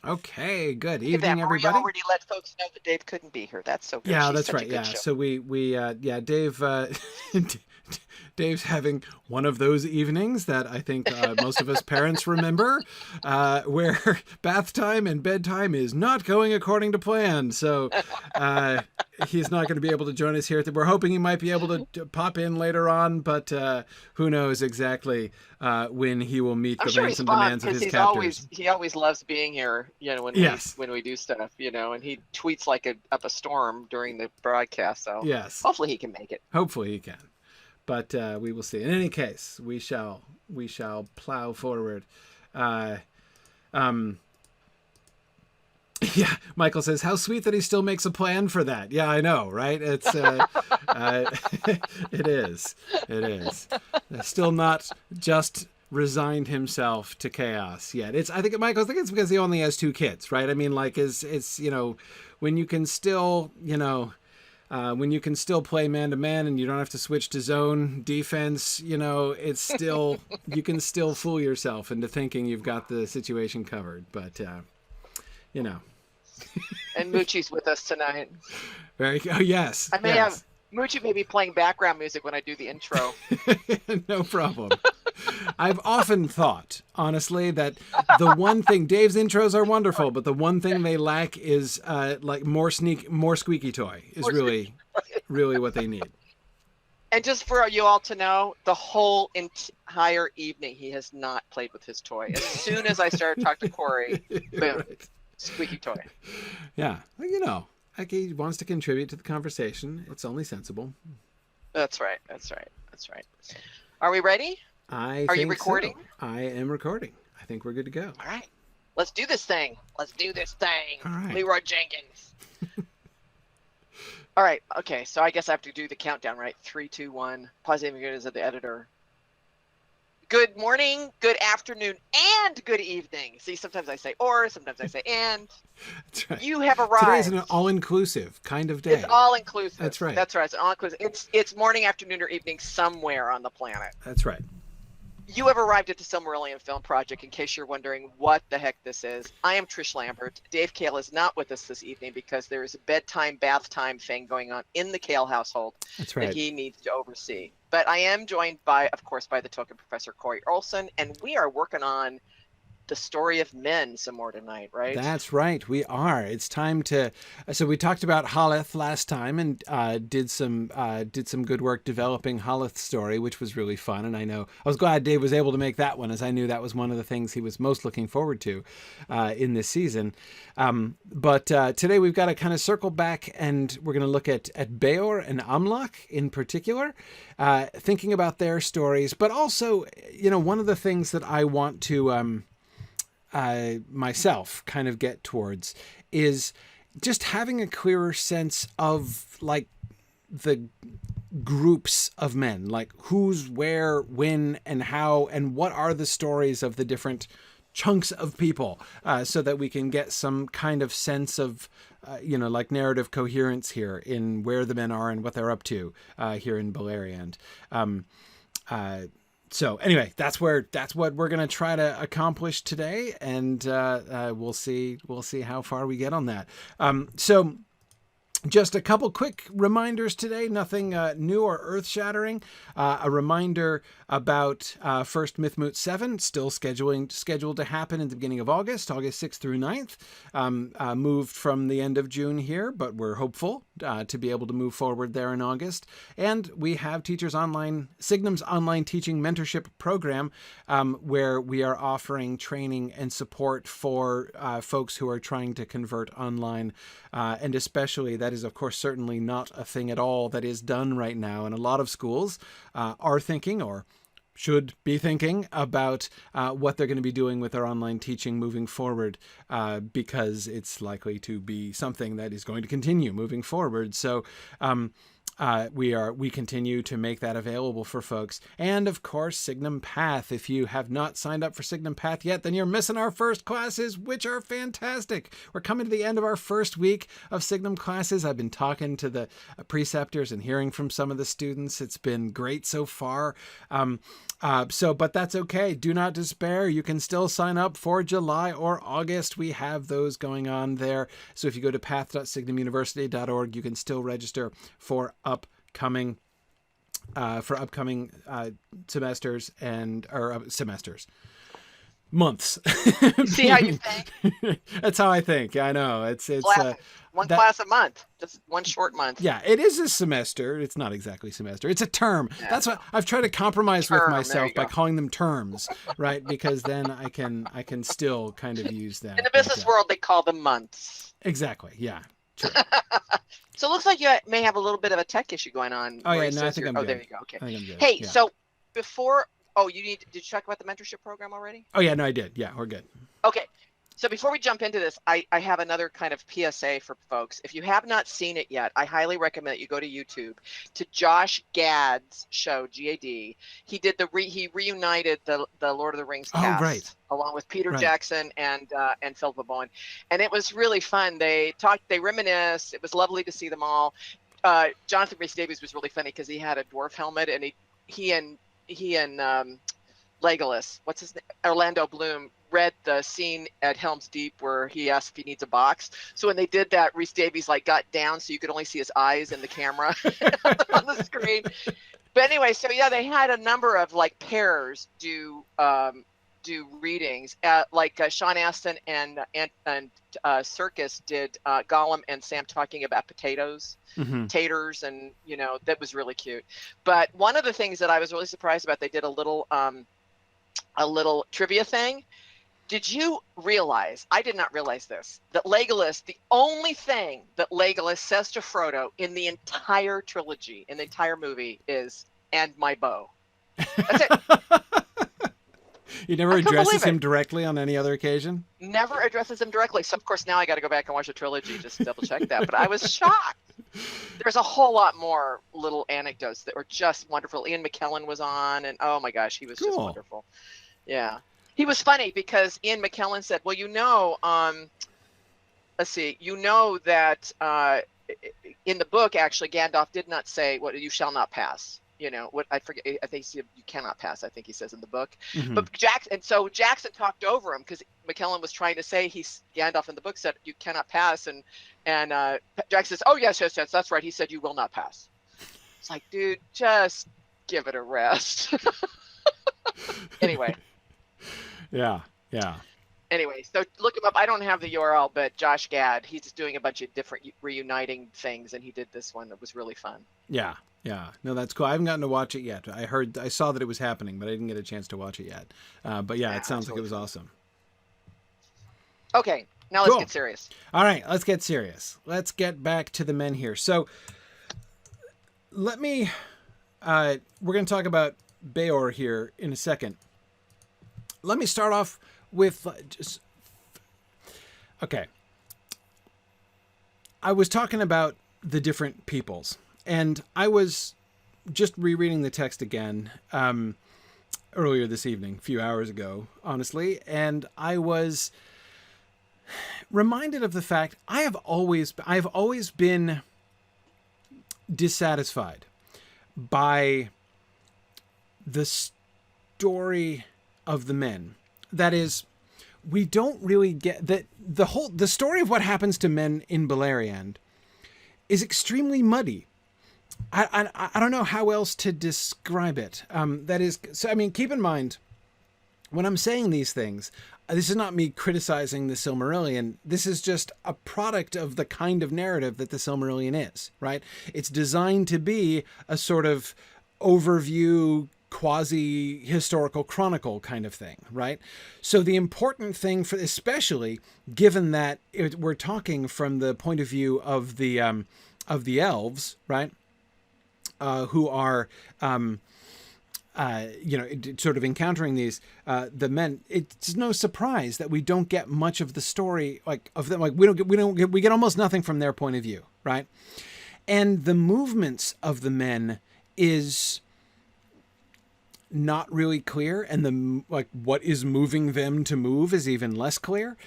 Okay, good Look at that. evening, Maria everybody. already let folks know that Dave couldn't be here. That's so good. Yeah, She's that's such a right. good Yeah, show. so yeah, Dave. Dave's having one of those evenings that I think most of us parents remember, where bath time and bedtime is not going according to plan. So uh, he's not going to be able to join us here. We're hoping he might be able to pop in later on, but who knows exactly when he will meet I'm the sure he's ransom fun demands of because his captors. he always loves being here, Yes, when we do stuff, and he tweets like up a storm during the broadcast. So yes. hopefully he can make it. Hopefully he can. But we will see. In any case, we shall plow forward. Uh, um, yeah, Michael says, "How sweet that he still makes a plan for that." Yeah, I know, right? It's uh, it is, it is. Still not just resigned himself to chaos yet. It's I think Michael, I think it's because he only has two kids, right? I mean, like, is it's when you can still when you can still play man to man and you don't have to switch to zone defense, it's still, you can still fool yourself into thinking you've got the situation covered. But, you know, And Moochie's with us tonight. oh, yes, I may have yes. Moochie may be playing background music when I do the intro. No problem. I've often thought, honestly, that the one thing Dave's intros are wonderful, but the one thing they lack is like more squeaky toy is really, really what they need. And just for you all to know, the whole entire evening he has not played with his toy. As soon as I started talking to Corey, boom, Right. squeaky toy. Yeah, well, like he wants to contribute to the conversation. It's only sensible. That's right. That's right. That's right. Are we ready? I Are you think recording? so. I am recording. I think we're good to go. All right. Let's do this thing. Let's do this thing. All right. Leroy Jenkins. All right. Okay. So I guess I have to do the countdown, right? 3, 2, 1. Pause the images of the editor. Good morning, good afternoon, and good evening. See, sometimes I say or, sometimes I say and. That's right. You have Today is arrived. an all-inclusive kind of It's day. all inclusive. That's right. That's right. It's all inclusive. It's morning, afternoon, or evening somewhere on the planet. That's right. You have arrived at the Silmarillion Film Project. In case you're wondering what the heck this is, I am Trish Lambert. Dave Kale is not with us this evening because there is a bedtime, bath time thing going on in the Kale household That's that right. he needs to oversee. But I am joined by, of course, by the token Professor Corey Olson, and we are working on the story of men some more tonight, right? That's right. We are. It's time to. So we talked about Haleth last time and did some good work developing Haleth's story, which was really fun. And I know I was glad Dave was able to make that one, as I knew that was one of the things he was most looking forward to in this season. But today we've got to kind of circle back, and we're going to look at Beor and Amlach in particular, thinking about their stories, but also, one of the things that I want to myself kind of get towards is just having a clearer sense of like the groups of men, like who's where, when, and how, and what are the stories of the different chunks of people, so that we can get some kind of sense of like narrative coherence here in where the men are and what they're up to here in Beleriand. So anyway, that's what we're gonna try to accomplish today, and we'll see how far we get on that. So just a couple quick reminders today, nothing new or earth-shattering. A reminder about First Mythmoot 7, still scheduled to happen in the beginning of August 6th through 9th. Moved from the end of June here, but we're hopeful to be able to move forward there in August. And we have Signum's online teaching mentorship program, where we are offering training and support for folks who are trying to convert online, and especially that is, of course, certainly not a thing at all that is done right now. And a lot of schools are thinking, or should be thinking about what they're going to be doing with their online teaching moving forward, because it's likely to be something that is going to continue moving forward. So we continue to make that available for folks. And of course, Signum Path. If you have not signed up for Signum Path yet, then you're missing our first classes, which are fantastic. We're coming to the end of our first week of Signum classes. I've been talking to the preceptors and hearing from some of the students. It's been great so far. But that's okay. Do not despair. You can still sign up for July or August. We have those going on there. So if you go to path.signumuniversity.org, you can still register for upcoming semesters months. See how you think? That's how I think. I know it's one class a month, just one short month. Yeah, it is a semester. It's not exactly semester. It's a term. Yeah. That's what I've tried to compromise with myself by calling them terms, right? Because then I can still kind of use that. In the business world, they call them months. Exactly. Yeah. Sure. So it looks like you may have a little bit of a tech issue going on. Oh yeah, no, I think I'm good. Oh, there you go. Okay. I think I'm good. Hey, yeah. So before, did you talk about the mentorship program already? Oh yeah, no, I did. Yeah, we're good. Okay. So before we jump into this, I have another kind of PSA for folks. If you have not seen it yet, I highly recommend that you go to YouTube to Josh Gad's show, GAD. He reunited the Lord of the Rings cast along with Peter Jackson and Philippa Bowen, and it was really fun. They reminisced. It was lovely to see them all. Jonathan Rhys-Davies was really funny because he had a dwarf helmet, and he and Legolas, what's his name, Orlando Bloom, read the scene at Helm's Deep where he asked if he needs a box. So when they did that, Rhys-Davies got down so you could only see his eyes in the camera on the screen. But anyway, so yeah, they had a number of pairs do readings. Sean Astin and Circus did Gollum and Sam talking about potatoes, taters, and that was really cute. But one of the things that I was really surprised about, they did a little trivia thing. Did you realize, I did not realize this, that Legolas, the only thing that Legolas says to Frodo in the entire trilogy, in the entire movie, is, "and my bow." That's it. He never addresses him directly on any other occasion? Never addresses him directly. So, of course, now I got to go back and watch the trilogy just to double check that. But I was shocked. There's a whole lot more little anecdotes that were just wonderful. Ian McKellen was on, and oh my gosh, he was just wonderful. Yeah. He was funny because Ian McKellen said, well, let's see, that in the book, actually, Gandalf did not say, "you shall not pass." What I forget, I think he said, "you cannot pass," I think he says in the book. But Jackson talked over him because McKellen was trying to say, Gandalf in the book said, "you cannot pass." And Jackson says, "Oh, yes, that's right. He said, you will not pass." It's like, dude, just give it a rest. Anyway. Yeah. Anyway, so look him up. I don't have the URL, but Josh Gad, he's just doing a bunch of different reuniting things, and he did this one that was really fun. Yeah. No, that's cool. I haven't gotten to watch it yet. I saw that it was happening, but I didn't get a chance to watch it yet. But yeah, it sounds like it was awesome. Okay, now let's get serious. All right, let's get serious. Let's get back to the men here. So we're going to talk about Beor here in a second. Let me start off with okay. I was talking about the different peoples, and I was just rereading the text again earlier this evening, a few hours ago, honestly, and I was reminded of the fact I have always been dissatisfied by the story of the men. That is, we don't really get that the story of what happens to men in Beleriand is extremely muddy. I don't know how else to describe it. That is, so I mean, keep in mind when I'm saying these things, this is not me criticizing the Silmarillion. This is just a product of the kind of narrative that the Silmarillion is, right? It's designed to be a sort of overview, quasi-historical chronicle kind of thing, right? So the important thing for, especially given that we're talking from the point of view of the elves, right? Who are, sort of encountering these, the men. It's no surprise that we don't get much of the story, like of them. Like we get almost nothing from their point of view, right? And the movements of the men is not really clear, and what is moving them to move is even less clear.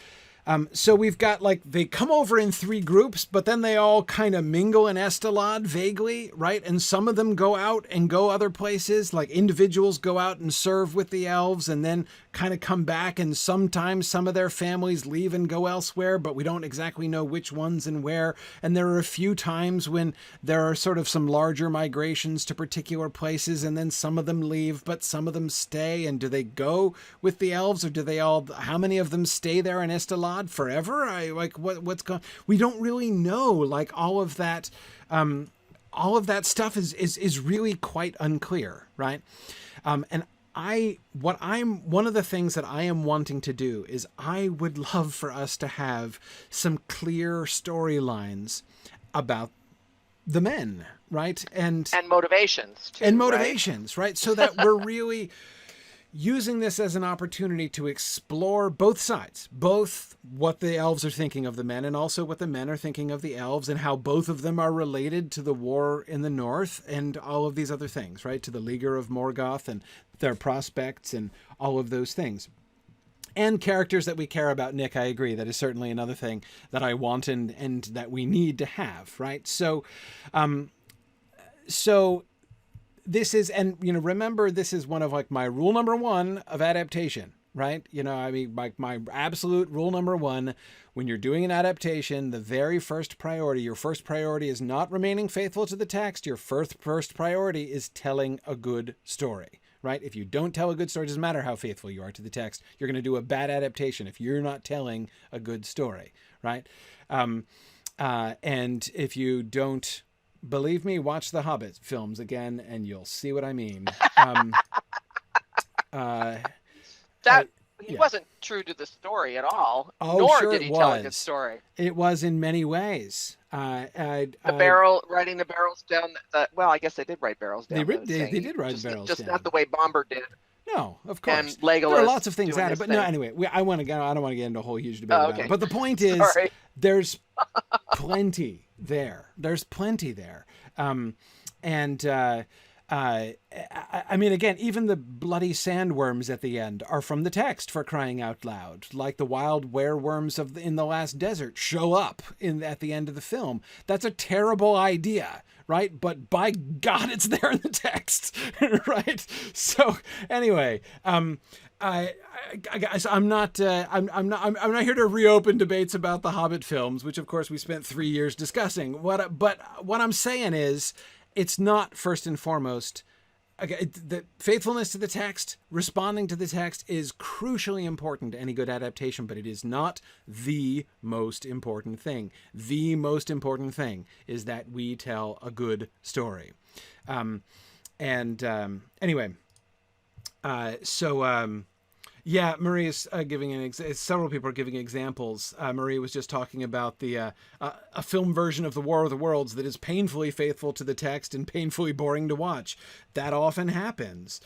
So we've got they come over in 3 groups, but then they all kind of mingle in Estelad vaguely, right? And some of them go out and go other places, like individuals go out and serve with the elves and then kind of come back. And sometimes some of their families leave and go elsewhere, but we don't exactly know which ones and where. And there are a few times when there are sort of some larger migrations to particular places, and then some of them leave, but some of them stay. And do they go with the elves, or do they all, how many of them stay there in Estelad forever? What's going, we don't really know. All of that stuff is really quite unclear, right? And one of the things that I am wanting to do is I would love for us to have some clear storylines about the men, right? And motivations too, and motivations, right? So that we're really using this as an opportunity to explore both sides, both what the elves are thinking of the men and also what the men are thinking of the elves, and how both of them are related to the war in the north and all of these other things, right? To the Leaguer of Morgoth and their prospects and all of those things. And characters that we care about, Nick, I agree. That is certainly another thing that I want and that we need to have, right? So this is, and remember, this is one of my rule number 1 of adaptation, right? My absolute rule number 1, when you're doing an adaptation, the very first priority, your first priority is not remaining faithful to the text. Your first priority is telling a good story, right? If you don't tell a good story, it doesn't matter how faithful you are to the text. You're going to do a bad adaptation if you're not telling a good story, right? And if you don't believe me, watch the Hobbit films again, and you'll see what I mean. He wasn't true to the story at all. Oh, nor sure did he tell a good story. It was in many ways. Writing the barrels down. Well, I guess they did write barrels down. They did write barrels down. Just not the way Bomber did. No, of course. And Legolas. There are lots of things out of it, but no. Anyway, I don't want to get into a whole huge debate about it. But the point is, there's plenty there. There's plenty there. I mean, again, even the bloody sandworms at the end are from the text, for crying out loud. Like the wild wereworms in the Last Desert show up at the end of the film. That's a terrible idea, right? But by God, it's there in the text, right? So anyway, I'm not here to reopen debates about the Hobbit films, which of course we spent 3 years discussing. But what I'm saying is, it's not first and foremost. The faithfulness to the text, responding to the text, is crucially important to any good adaptation, but it is not the most important thing. The most important thing is that we tell a good story. Yeah, Marie is giving several people are giving examples. Marie was just talking about a film version of The War of the Worlds that is painfully faithful to the text and painfully boring to watch. That often happens.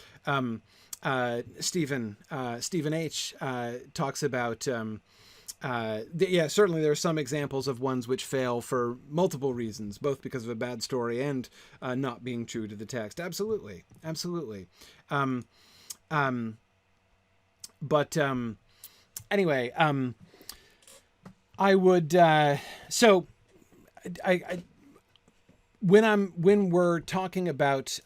Stephen H. talks about, certainly there are some examples of ones which fail for multiple reasons, both because of a bad story and not being true to the text. Absolutely. But anyway, I would when we're talking about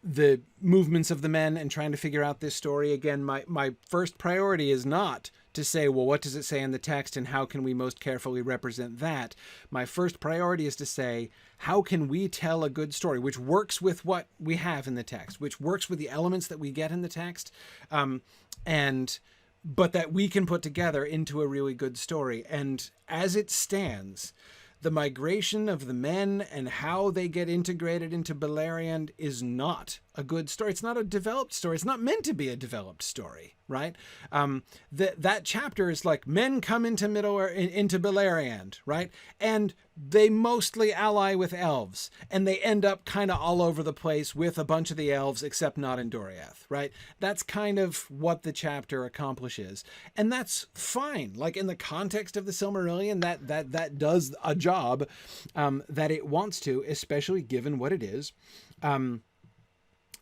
the movements of the men and trying to figure out this story, again, my first priority is not to say, well, what does it say in the text and how can we most carefully represent that? My first priority is to say, how can we tell a good story which works with what we have in the text, which works with the elements that we get in the text, but that we can put together into a really good story. And as it stands, the migration of the men and how they get integrated into Beleriand is not a good story. It's not a developed story. It's not meant to be a developed story, right? That chapter is like men come into into Beleriand, right? And they mostly ally with elves, and they end up kind of all over the place with a bunch of the elves, except not in Doriath, right? That's kind of what the chapter accomplishes, and that's fine. Like in the context of the Silmarillion, that does a job that it wants to, especially given what it is.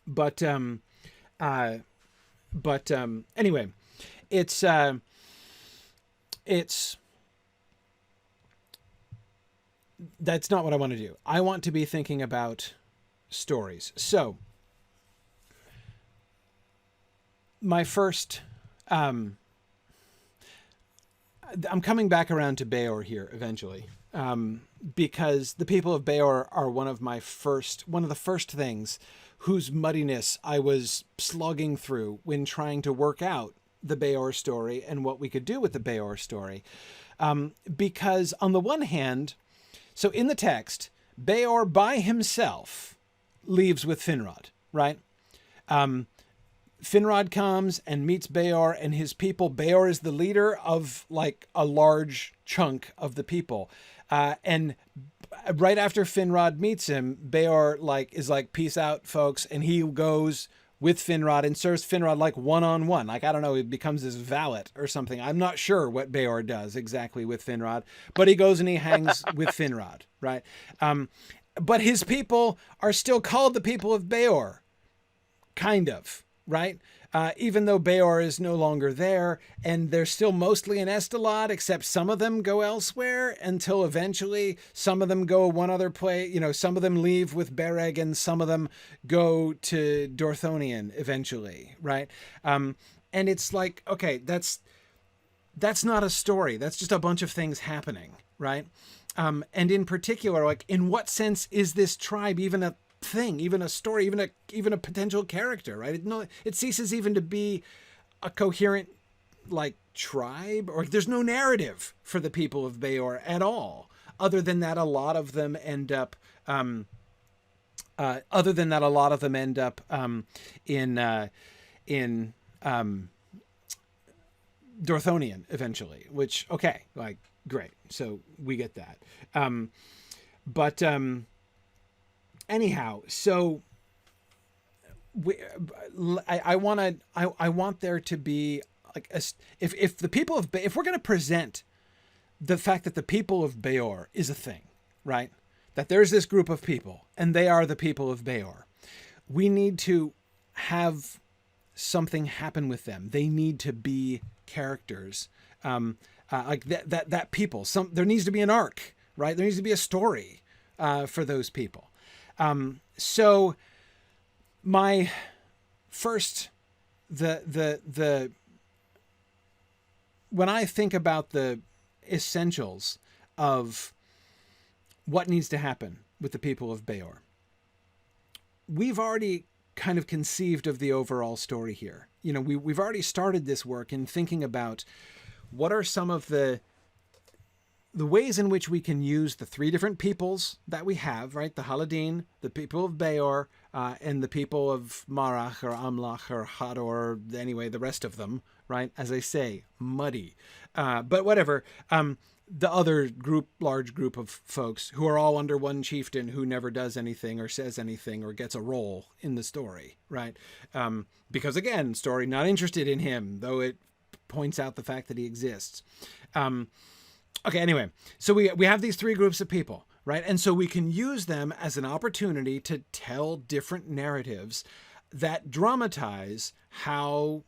But anyway, it's that's not what I want to do. I want to be thinking about stories. So my first, I'm coming back around to Beor here eventually, because the people of Beor are one of the first things whose muddiness I was slogging through when trying to work out the Beor story and what we could do with the Beor story. Because on the one hand, so in the text, Beor by himself leaves with Finrod, right? Finrod comes and meets Beor and his people. Beor is the leader of like a large chunk of the people. And right after Finrod meets him, Beor is like, peace out, folks. And he goes with Finrod and serves Finrod like one-on-one. Like, I don't know, he becomes his valet or something. I'm not sure what Beor does exactly with Finrod, but he goes and he hangs with Finrod, right? But his people are still called the people of Beor, kind of, right? Even though Beor is no longer there, and they're still mostly in Estelad, except some of them go elsewhere until eventually some of them go one other place. You know, some of them leave with Bereg and some of them go to Dorthonion eventually, right? And it's like, okay, that's not a story. That's just a bunch of things happening, right? And in particular, like, in what sense is this tribe even a thing, even a story, even a potential character, right? It ceases even to be a coherent like tribe, or there's no narrative for the people of Beor at all, other than that a lot of them end up in Dorthonion eventually, which, okay, like, great, so we get that. Anyhow, so I want there to be like if the people of if we're going to present the fact that the people of Beor is a thing, right? That there's this group of people and they are the people of Beor. We need to have something happen with them. They need to be characters, like that people. There needs to be an arc, right? There needs to be a story for those people. So my first, when I think about the essentials of what needs to happen with the people of Beor, we've already kind of conceived of the overall story here. You know, we've already started this work in thinking about what are some of the ways in which we can use the three different peoples that we have, right? The Haladin, the people of Beor, and the people of Marach or Amlach or Hador, anyway, the rest of them, right? As I say, muddy. But whatever. The other large group of folks who are all under one chieftain who never does anything or says anything or gets a role in the story, right? Because again, story not interested in him, though it points out the fact that he exists. Okay, anyway, so we have these three groups of people, right? And so we can use them as an opportunity to tell different narratives that dramatize how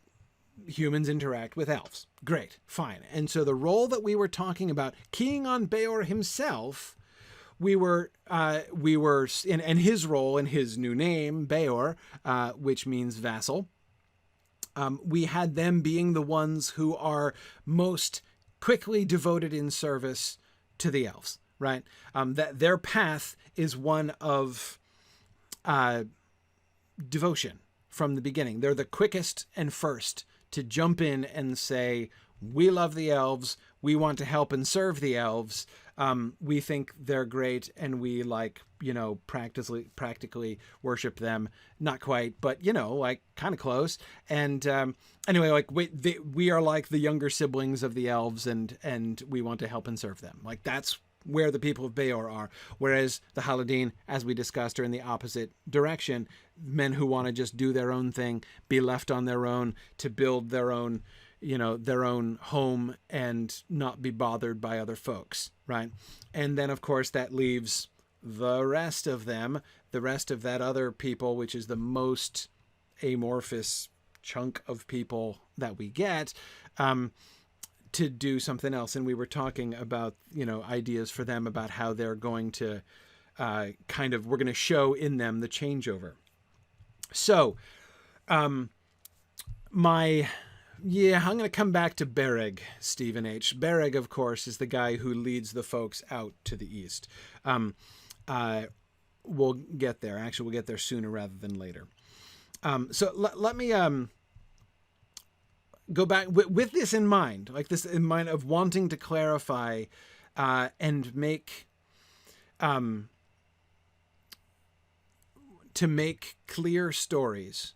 humans interact with elves. Great, fine. And so the role that we were talking about, keying on Beor himself, we were in his role in his new name, Beor, which means vassal. We had them being the ones who are most quickly devoted in service to the elves, right? That their path is one of devotion from the beginning. They're the quickest and first to jump in and say, we love the elves, we want to help and serve the elves, We think they're great, and we like, practically worship them. Not quite, but like kind of close. And anyway, like we are like the younger siblings of the elves, and we want to help and serve them. Like that's where the people of Beor are. Whereas the Haladin, as we discussed, are in the opposite direction. Men who want to just do their own thing, be left on their own to build their own, their own home and not be bothered by other folks, right? And then, of course, that leaves the rest of them, the rest of that other people, which is the most amorphous chunk of people that we get, to do something else. And we were talking about, ideas for them about how they're going to we're going to show in them the changeover. So, I'm going to come back to Bereg, Stephen H. Bereg, of course, is the guy who leads the folks out to the east. We'll get there. Actually, we'll get there sooner rather than later. So let me go back with this in mind, of wanting to clarify and make clear stories.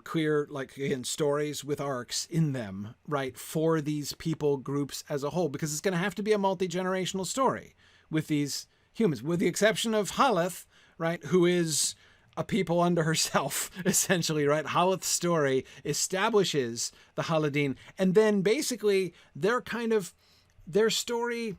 Clear, like, again, stories with arcs in them, right, for these people groups as a whole, because it's going to have to be a multi-generational story with these humans, with the exception of Haleth, right, who is a people unto herself, essentially, right? Haleth's story establishes the Haladin, and then basically their story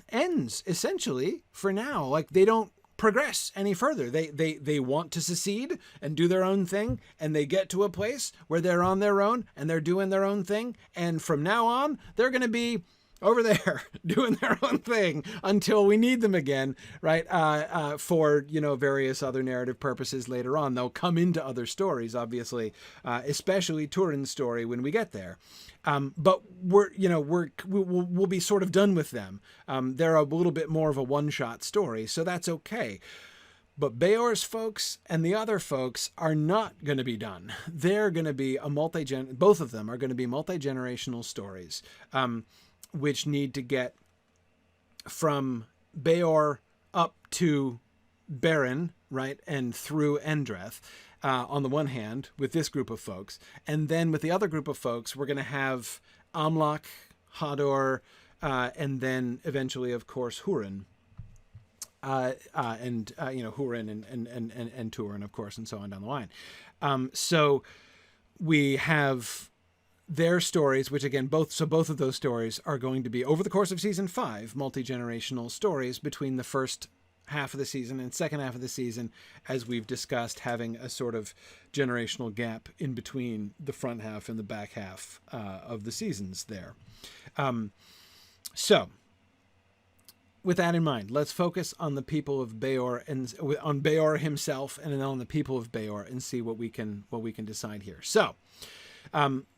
ends, essentially, for now. Like, they don't progress any further. They want to secede and do their own thing, and they get to a place where they're on their own and they're doing their own thing, and from now on they're going to be over there doing their own thing until we need them again, right? For various other narrative purposes later on. They'll come into other stories, obviously, especially Turin's story when we get there. But we'll be sort of done with them. They're a little bit more of a one-shot story, so that's okay. But Beor's folks and the other folks are not going to be done. They're going to be both of them are going to be multi-generational stories, which need to get from Beor up to Beren, right, and through Endreth, on the one hand, with this group of folks. And then with the other group of folks, we're going to have Amlach, Hador, and then eventually, of course, Hurin. Hurin and Turin, of course, and so on down the line. So we have their stories, which again, both of those stories are going to be, over the course of season 5, multi-generational stories between the first half of the season and second half of the season, as we've discussed, having a sort of generational gap in between the front half and the back half of the seasons there. So with that in mind, let's focus on the people of Beor and on Beor himself, and then on the people of Beor, and see what we can decide here. So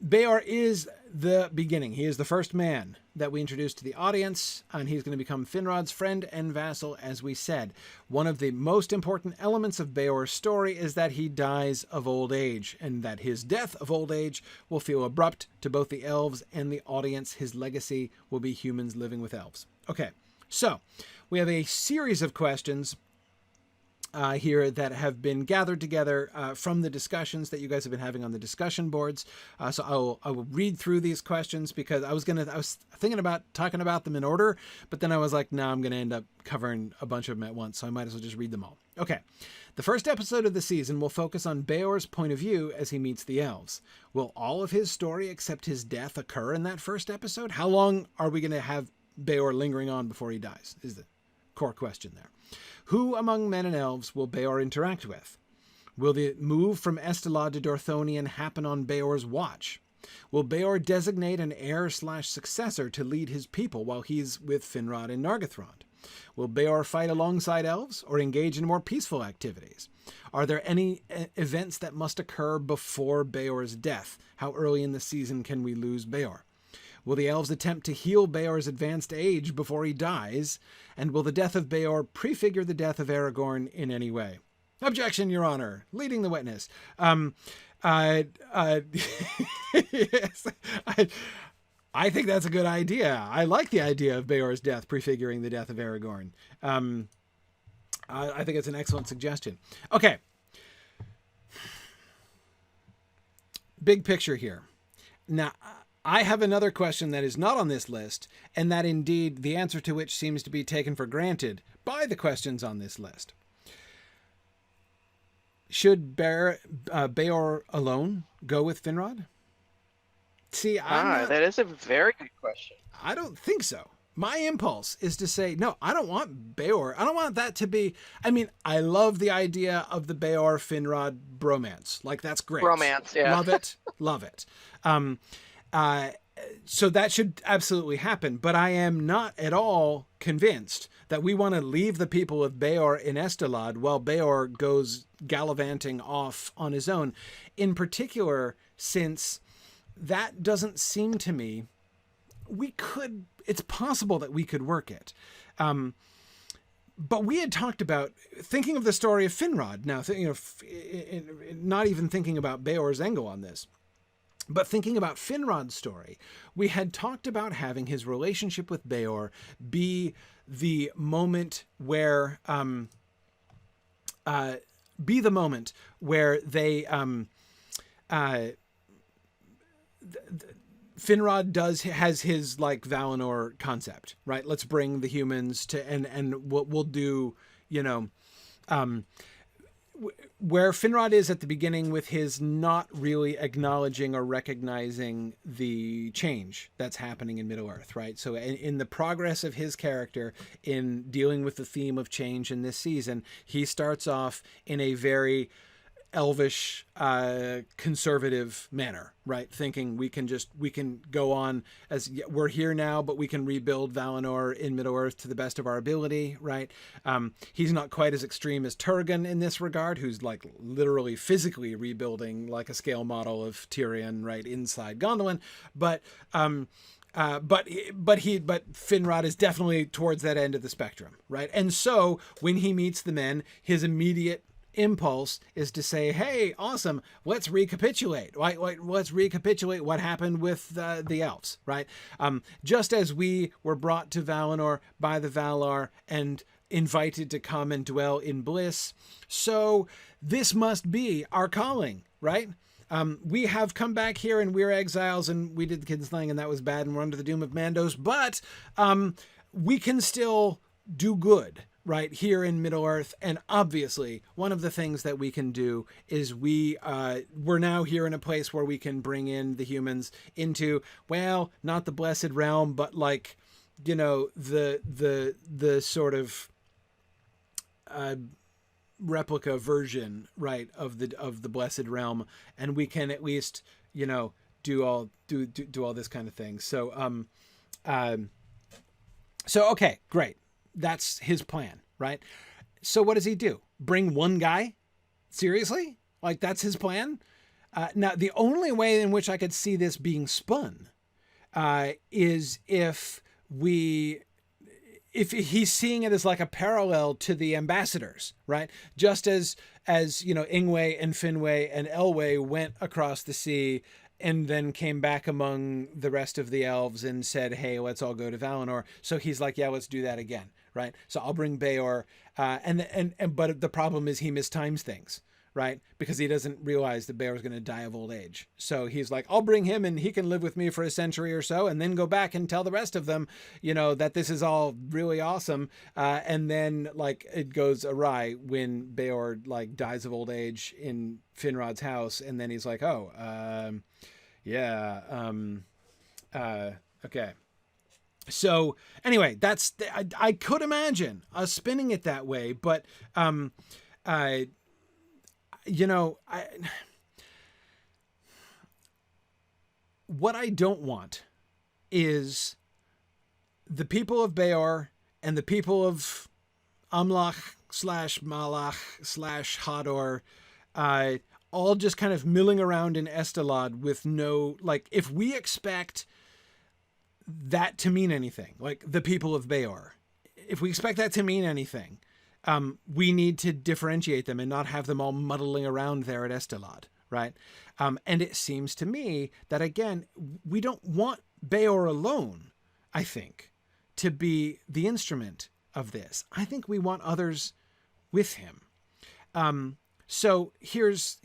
Beor is the beginning. He is the first man that we introduced to the audience, and he's going to become Finrod's friend and vassal, as we said. One of the most important elements of Beor's story is that he dies of old age, and that his death of old age will feel abrupt to both the elves and the audience. His legacy will be humans living with elves. Okay, so we have a series of questions here that have been gathered together from the discussions that you guys have been having on the discussion boards. So I will read through these questions, because I was thinking about talking about them in order, but then I was like, no, I'm going to end up covering a bunch of them at once, so I might as well just read them all. Okay. The first episode of the season will focus on Beor's point of view as he meets the elves. Will all of his story except his death occur in that first episode? How long are we going to have Beor lingering on before he dies, is the core question there. Who among men and elves will Beor interact with? Will the move from Estelad to Dorthonion happen on Beor's watch? Will Beor designate an heir/successor to lead his people while he's with Finrod and Nargothrond? Will Beor fight alongside elves or engage in more peaceful activities? Are there any events that must occur before Beor's death? How early in the season can we lose Beor? Will the elves attempt to heal Beor's advanced age before he dies? And will the death of Beor prefigure the death of Aragorn in any way? Objection, Your Honor. Leading the witness. Yes. I think that's a good idea. I like the idea of Beor's death prefiguring the death of Aragorn. I think it's an excellent suggestion. Okay. Big picture here. Now, I have another question that is not on this list, and that indeed the answer to which seems to be taken for granted by the questions on this list. Should Beor alone go with Finrod? See, that is a very good question. I don't think so. My impulse is to say, no, I don't want Beor. I don't want that to be. I mean, I love the idea of the Beor Finrod bromance. Like, that's great. Bromance, yeah. Love it. Love it. So that should absolutely happen. But I am not at all convinced that we want to leave the people of Beor in Estelad while Beor goes gallivanting off on his own. In particular, since that doesn't seem to me, it's possible that we could work it. But we had talked about thinking of the story of Finrod. Now, not even thinking about Beor's angle on this, but thinking about Finrod's story, we had talked about having his relationship with Beor be the moment where, they, Finrod has his like Valinor concept, right? Let's bring the humans to, and we'll do, where Finrod is at the beginning with his not really acknowledging or recognizing the change that's happening in Middle-earth, right? So in the progress of his character in dealing with the theme of change in this season, he starts off in a very elvish, conservative manner, right? Thinking we can go on as we're here now, but we can rebuild Valinor in Middle-earth to the best of our ability, right? He's not quite as extreme as Turgon in this regard, who's like literally physically rebuilding like a scale model of Tyrion, right, inside Gondolin, but Finrod is definitely towards that end of the spectrum, right? And so when he meets the men, his immediate impulse is to say, hey, awesome, let's recapitulate. Let's recapitulate what happened with the elves, right? Just as we were brought to Valinor by the Valar and invited to come and dwell in bliss, so this must be our calling, right? We have come back here and we're exiles and we did the kids thing and that was bad and we're under the doom of Mandos, but we can still do good, right, here in Middle-earth. And obviously one of the things that we can do is we're now here in a place where we can bring in the humans into, well, not the blessed realm, but like, the sort of replica version, right, of the blessed realm, and we can at least do all this kind of thing. So okay, great. That's his plan, right? So what does he do? Bring one guy? Seriously? Like, that's his plan? Now, the only way in which I could see this being spun is if he's seeing it as like a parallel to the ambassadors, right? Just as Ingwe and Finwë and Elwë went across the sea and then came back among the rest of the elves and said, hey, let's all go to Valinor. So he's like, yeah, let's do that again, right? So I'll bring Beor, but the problem is he mistimes things, right? Because he doesn't realize that Beor's going to die of old age. So he's like, I'll bring him and he can live with me for a century or so and then go back and tell the rest of them, that this is all really awesome. And then like it goes awry when Beor like dies of old age in Finrod's house. And then he's like, okay. So anyway, I could imagine us spinning it that way, but, what I don't want is the people of Beor and the people of Amlach / Malach / Hador, all just kind of milling around in Estelad with no, like, if we expect that to mean anything, like the people of Beor, if we expect that to mean anything, we need to differentiate them and not have them all muddling around there at Estelad, right? And it seems to me that, again, we don't want Beor alone, I think, to be the instrument of this. I think we want others with him. So here's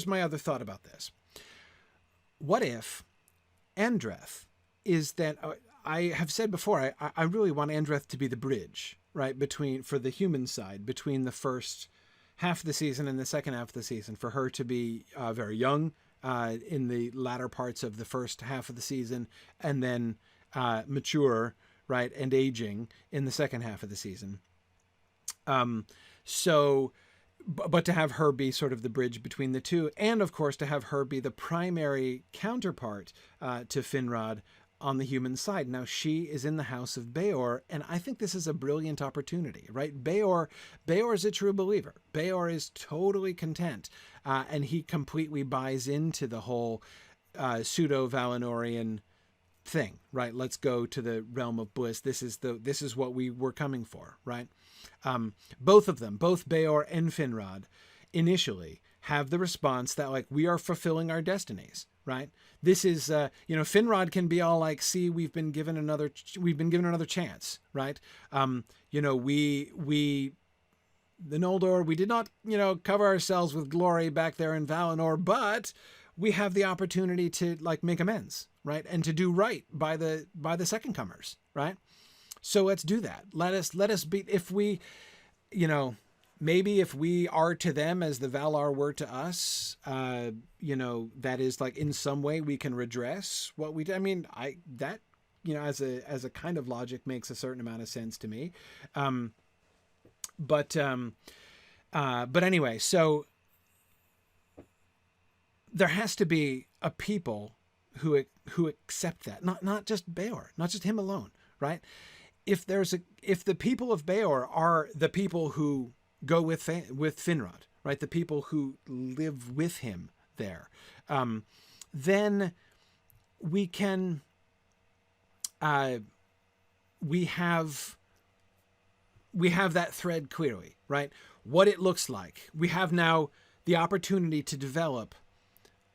my other thought about this. What if Andreth is that I have said before, I really want Andreth to be the bridge, right, for the human side, between the first half of the season and the second half of the season, for her to be very young in the latter parts of the first half of the season, and then mature, right, and aging in the second half of the season. But to have her be sort of the bridge between the two, and of course to have her be the primary counterpart to Finrod on the human side. Now, she is in the house of Beor, and I think this is a brilliant opportunity, right? Beor is a true believer. Beor is totally content, and he completely buys into the whole pseudo-Valinorian thing, right? Let's go to the realm of bliss. This is what we were coming for, right? Both of them, both Beor and Finrod, initially have the response that, like, we are fulfilling our destinies, right? This is, Finrod can be all like, see, we've been given another chance, right? The Noldor, we did not, cover ourselves with glory back there in Valinor, but we have the opportunity to, like, make amends, right? And to do right by the second comers, right? So let's do that. Let us be, if we, maybe if we are to them as the Valar were to us, that is, like, in some way we can redress what we did. I mean, as a kind of logic makes a certain amount of sense to me. But anyway, so there has to be a people who accept that, not just Beor, not just him alone, right? If the people of Beor are the people who go with Finrod, right, the people who live with him there, then we can we have that thread clearly, right? What it looks like. We have now the opportunity to develop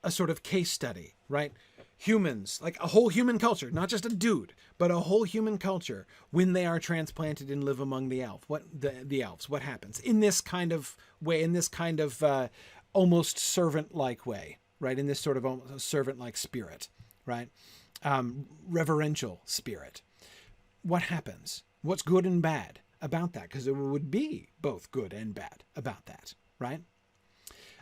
a sort of case study, right? Humans, like a whole human culture, not just a dude, but a whole human culture, when they are transplanted and live among the elves, what happens in this kind of way, in this kind of almost servant-like way, right? In this sort of almost servant-like spirit, right? Reverential spirit. What happens? What's good and bad about that? Because there would be both good and bad about that, right?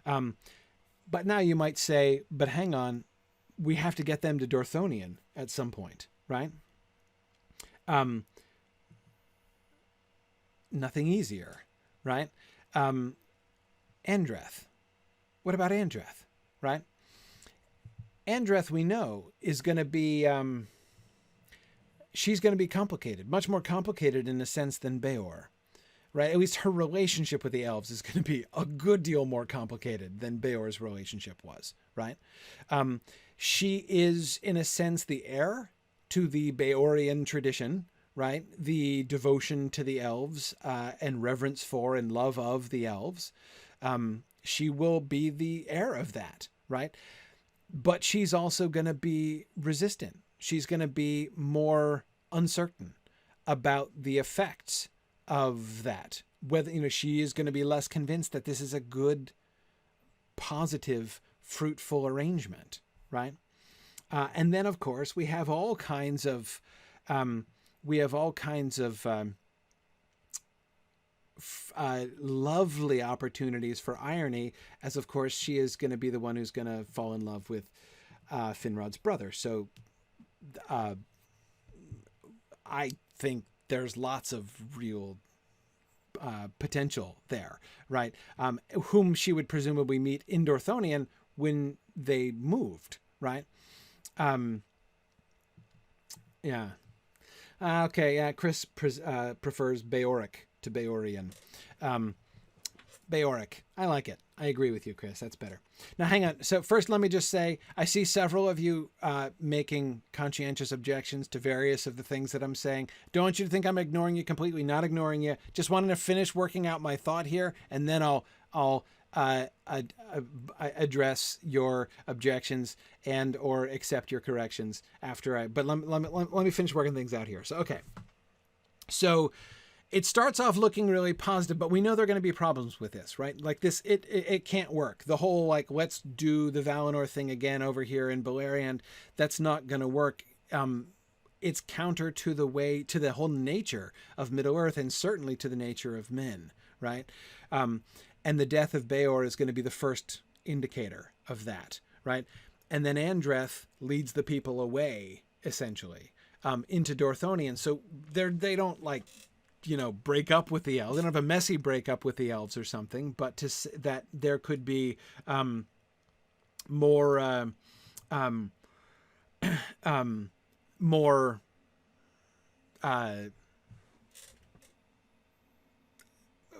But now you might say, but hang on, we have to get them to Dorthonion at some point, right? Nothing easier, right? Andreth. What about Andreth, right? Andreth, we know, is going to be... she's going to be complicated, much more complicated in a sense than Beor, right? At least her relationship with the elves is going to be a good deal more complicated than Beor's relationship was, right? She is, in a sense, the heir to the Beorian tradition, right? The devotion to the elves and reverence for and love of the elves. She will be the heir of that, right? But she's also going to be resistant. She's going to be more uncertain about the effects of that. Whether, she is going to be less convinced that this is a good, positive, fruitful arrangement, right? And then, of course, we have all kinds of, lovely opportunities for irony, as of course she is going to be the one who's going to fall in love with Finrod's brother. So I think there's lots of real potential there, right? Whom she would presumably meet in Dorthonion when they moved, right? Yeah. Okay, yeah, Chris prefers Beoric to Beorian. Beoric. I like it. I agree with you, Chris. That's better. Now, hang on. So first, let me just say, I see several of you making conscientious objections to various of the things that I'm saying. Don't want you to think I'm ignoring you completely. Not ignoring you. Just wanted to finish working out my thought here, and then I'll address your objections and or accept your corrections after but let me finish working things out here. So, okay. So it starts off looking really positive, but we know there are going to be problems with this, right? Like this, it can't work. The whole, like, let's do the Valinor thing again over here in Beleriand, that's not going to work. It's counter to the whole nature of Middle-earth, and certainly to the nature of men, right? And the death of Beor is going to be the first indicator of that, right? And then Andreth leads the people away, essentially, into Dorthonion. So they don't, like, break up with the elves. They don't have a messy breakup with the elves or something, but that there could be more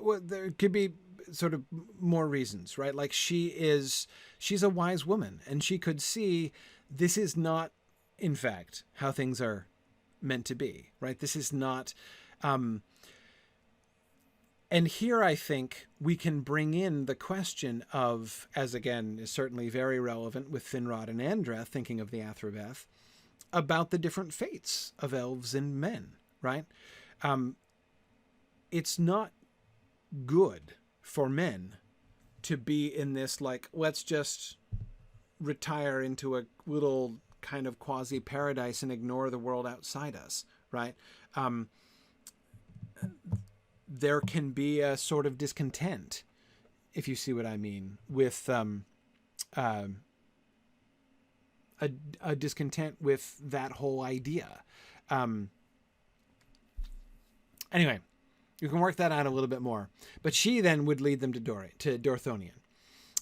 well, there could be sort of more reasons, right? Like she's a wise woman, and she could see this is not, in fact, how things are meant to be, right? This is not, and here I think we can bring in the question of, as again is certainly very relevant with Finrod and Andreth, thinking of the Athrobeth, about the different fates of elves and men, right? It's not good for men to be in this, like, let's just retire into a little kind of quasi paradise and ignore the world outside us, right? There can be a sort of discontent, if you see what I mean, with a discontent with that whole idea. Anyway, you can work that out a little bit more. But she then would lead them to Dorthonion.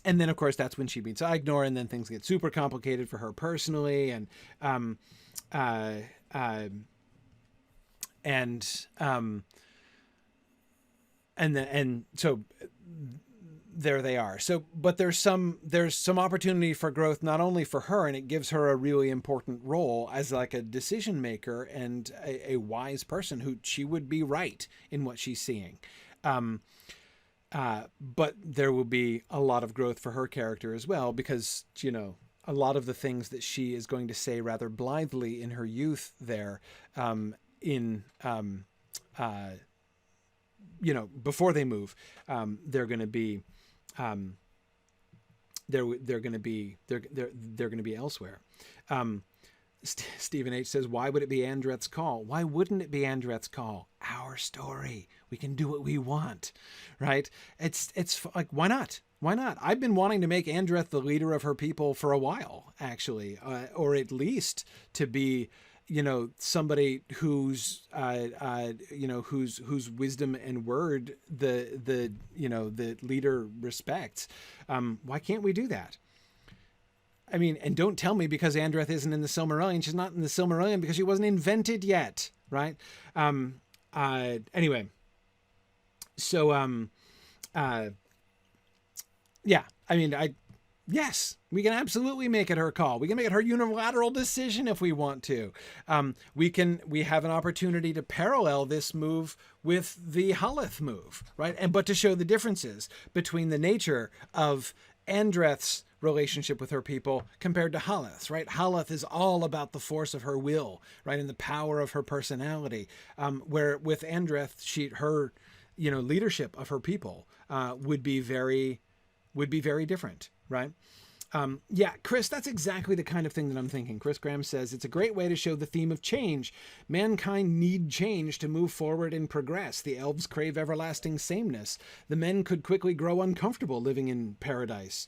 And then, of course, that's when she meets Ignor, and then things get super complicated for her personally. And so there they are. So, but there's some opportunity for growth, not only for her, and it gives her a really important role as like a decision maker and a wise person who she would be right in what she's seeing. But there will be a lot of growth for her character as well, because, a lot of the things that she is going to say rather blithely in her youth there, before they move, they're going to be, they're going to be elsewhere. Stephen H says, why would it be Andreth's call? Why wouldn't it be Andreth's call? Our story. We can do what we want, right? It's like, why not? Why not? I've been wanting to make Andreth the leader of her people for a while, actually, or at least to be, somebody whose wisdom and word the leader respects. Why can't we do that? I mean, and don't tell me because Andreth isn't in the Silmarillion. She's not in the Silmarillion because she wasn't invented yet, right? Anyway, so yeah, I mean, yes, we can absolutely make it her call. We can make it her unilateral decision if we want to. We have an opportunity to parallel this move with the Haleth move, right? But to show the differences between the nature of Andreth's relationship with her people compared to Haleth's, right? Haleth is all about the force of her will, right? And the power of her personality. Where with Andreth, her leadership of her people would be very different, right? Yeah, Chris, that's exactly the kind of thing that I'm thinking. Chris Graham says, it's a great way to show the theme of change. Mankind need change to move forward and progress. The elves crave everlasting sameness. The men could quickly grow uncomfortable living in paradise.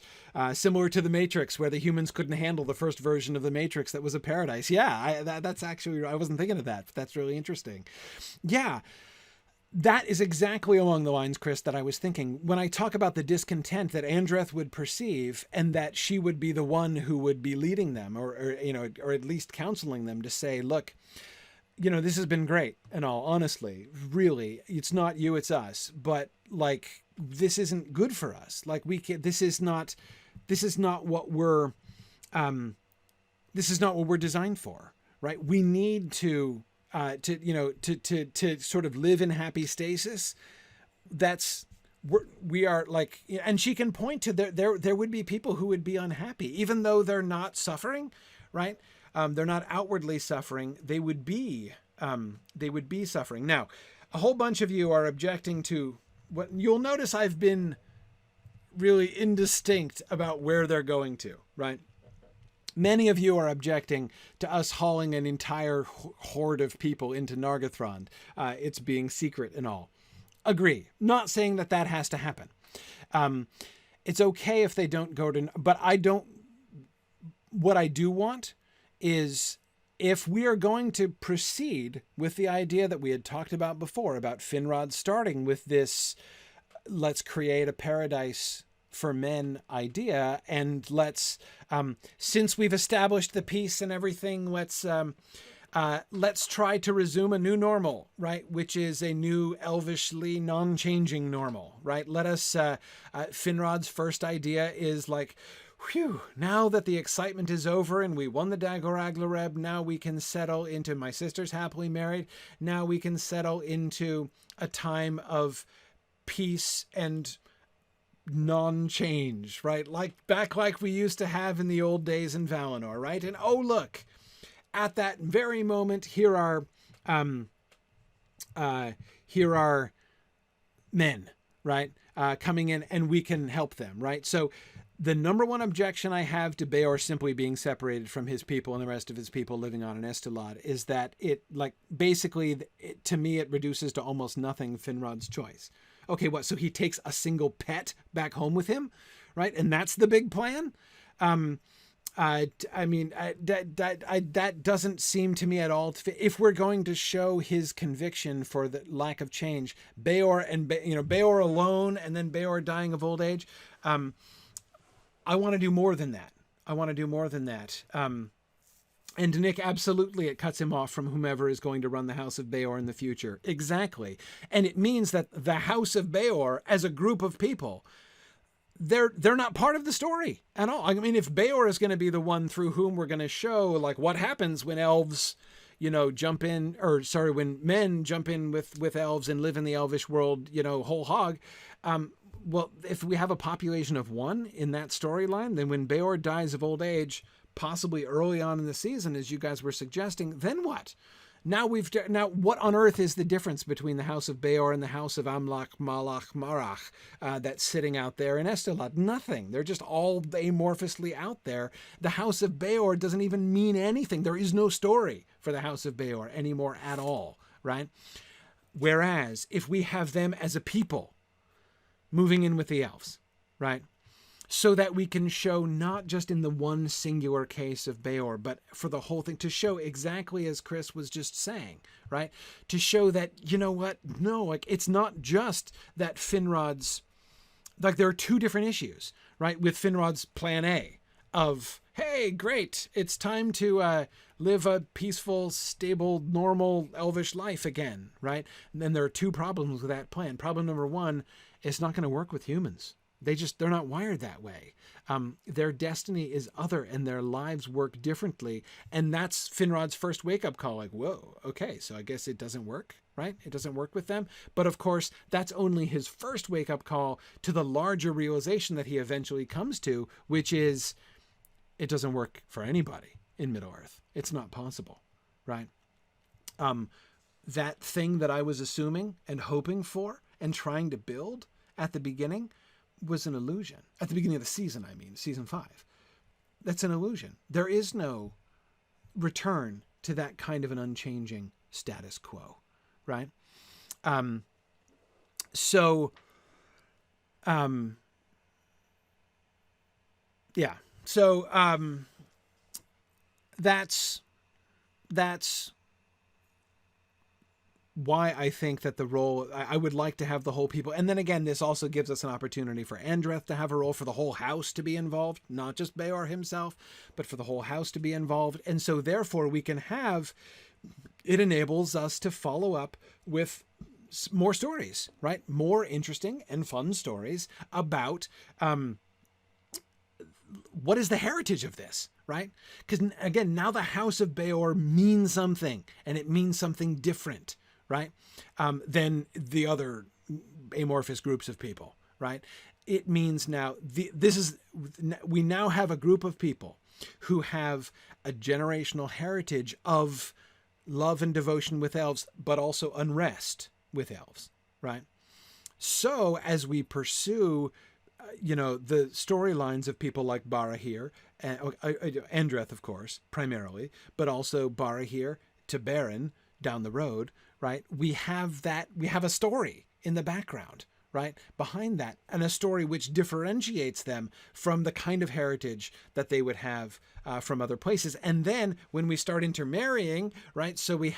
Similar to the Matrix, where the humans couldn't handle the first version of the Matrix that was a paradise. Yeah, that's actually, I wasn't thinking of that, but that's really interesting. Yeah. That is exactly along the lines, Chris, that I was thinking when I talk about the discontent that Andreth would perceive, and that she would be the one who would be leading them or at least counseling them to say, look, this has been great and all, honestly, really, it's not you, it's us. But like, this isn't good for us. Like this is not what we're designed for, right? We need to sort of live in happy stasis. That's we are like, and she can point to there would be people who would be unhappy, even though they're not suffering, right? They're not outwardly suffering. They would be suffering. Now, a whole bunch of you are objecting to what you'll notice. I've been really indistinct about where they're going to, right? Many of you are objecting to us hauling an entire horde of people into Nargothrond. It's being secret and all. Agree. Not saying that that has to happen. It's okay if they don't go to, but I don't, what I do want is, if we are going to proceed with the idea that we had talked about before, about Finrod starting with this, let's create a paradise for men idea, and let's, since we've established the peace and everything, let's try to resume a new normal, right? Which is a new elvishly non-changing normal, right? Let us, Finrod's first idea is like, whew, now that the excitement is over and we won the Dagor Aglareb, now we can settle into, my sister's happily married, now we can settle into a time of peace and non-change, right? Like back like we used to have in the old days in Valinor, right? And oh, look, at that very moment, here are men, right? Coming in, and we can help them, right? So the number one objection I have to Beor simply being separated from his people and the rest of his people living on an Estelad is that it, like, basically, to me, it reduces to almost nothing Finrod's choice. Okay, what? So he takes a single pet back home with him, right? And that's the big plan? I mean, that doesn't seem to me at all to fit. If we're going to show his conviction for the lack of change, Beor and Beor alone, and then Beor dying of old age, I want to do more than that. And Nick, absolutely, it cuts him off from whomever is going to run the House of Beor in the future. Exactly. And it means that the House of Beor, as a group of people, they're not part of the story at all. I mean, if Beor is going to be the one through whom we're going to show, like, what happens when elves, when men jump in with elves and live in the elvish world, whole hog. Well, if we have a population of one in that storyline, then when Beor dies of old age, possibly early on in the season, as you guys were suggesting, then what? Now what on earth is the difference between the House of Beor and the House of Amlach, Malach, Marach that's sitting out there in Estelad? Nothing. They're just all amorphously out there. The House of Beor doesn't even mean anything. There is no story for the House of Beor anymore at all, right? Whereas if we have them as a people moving in with the elves, right? So that we can show not just in the one singular case of Beor, but for the whole thing, to show exactly as Chris was just saying, right? To show that, it's not just that Finrod's, like, there are two different issues, right? With Finrod's plan A of, hey, great, it's time to live a peaceful, stable, normal, elvish life again, right? And then there are two problems with that plan. Problem number one, it's not going to work with humans. They're not wired that way. Their destiny is other, and their lives work differently. And that's Finrod's first wake-up call. Like, whoa, okay, so I guess it doesn't work, right? It doesn't work with them. But of course, that's only his first wake-up call to the larger realization that he eventually comes to, which is, it doesn't work for anybody in Middle-earth. It's not possible, right? That thing that I was assuming and hoping for and trying to build at the beginning was an illusion. At the beginning of the season, season 5. That's an illusion. There is no return to that kind of an unchanging status quo, right? So that's why I think that the role, I would like to have the whole people. And then again, this also gives us an opportunity for Andreth to have a role, for the whole house to be involved, not just Beor himself, but for the whole house to be involved. And so therefore we can have, it enables us to follow up with more stories, right? More interesting and fun stories about, what is the heritage of this, right? Because again, now the House of Beor means something, and it means something different, right? Than the other amorphous groups of people, right? It means now we now have a group of people who have a generational heritage of love and devotion with elves, but also unrest with elves, right? So as we pursue, the storylines of people like Barahir, Endreth, of course, primarily, but also Barahir to Baron down the road, right? We have a story in the background, right, behind that, and a story which differentiates them from the kind of heritage that they would have from other places. And then when we start intermarrying, right, so we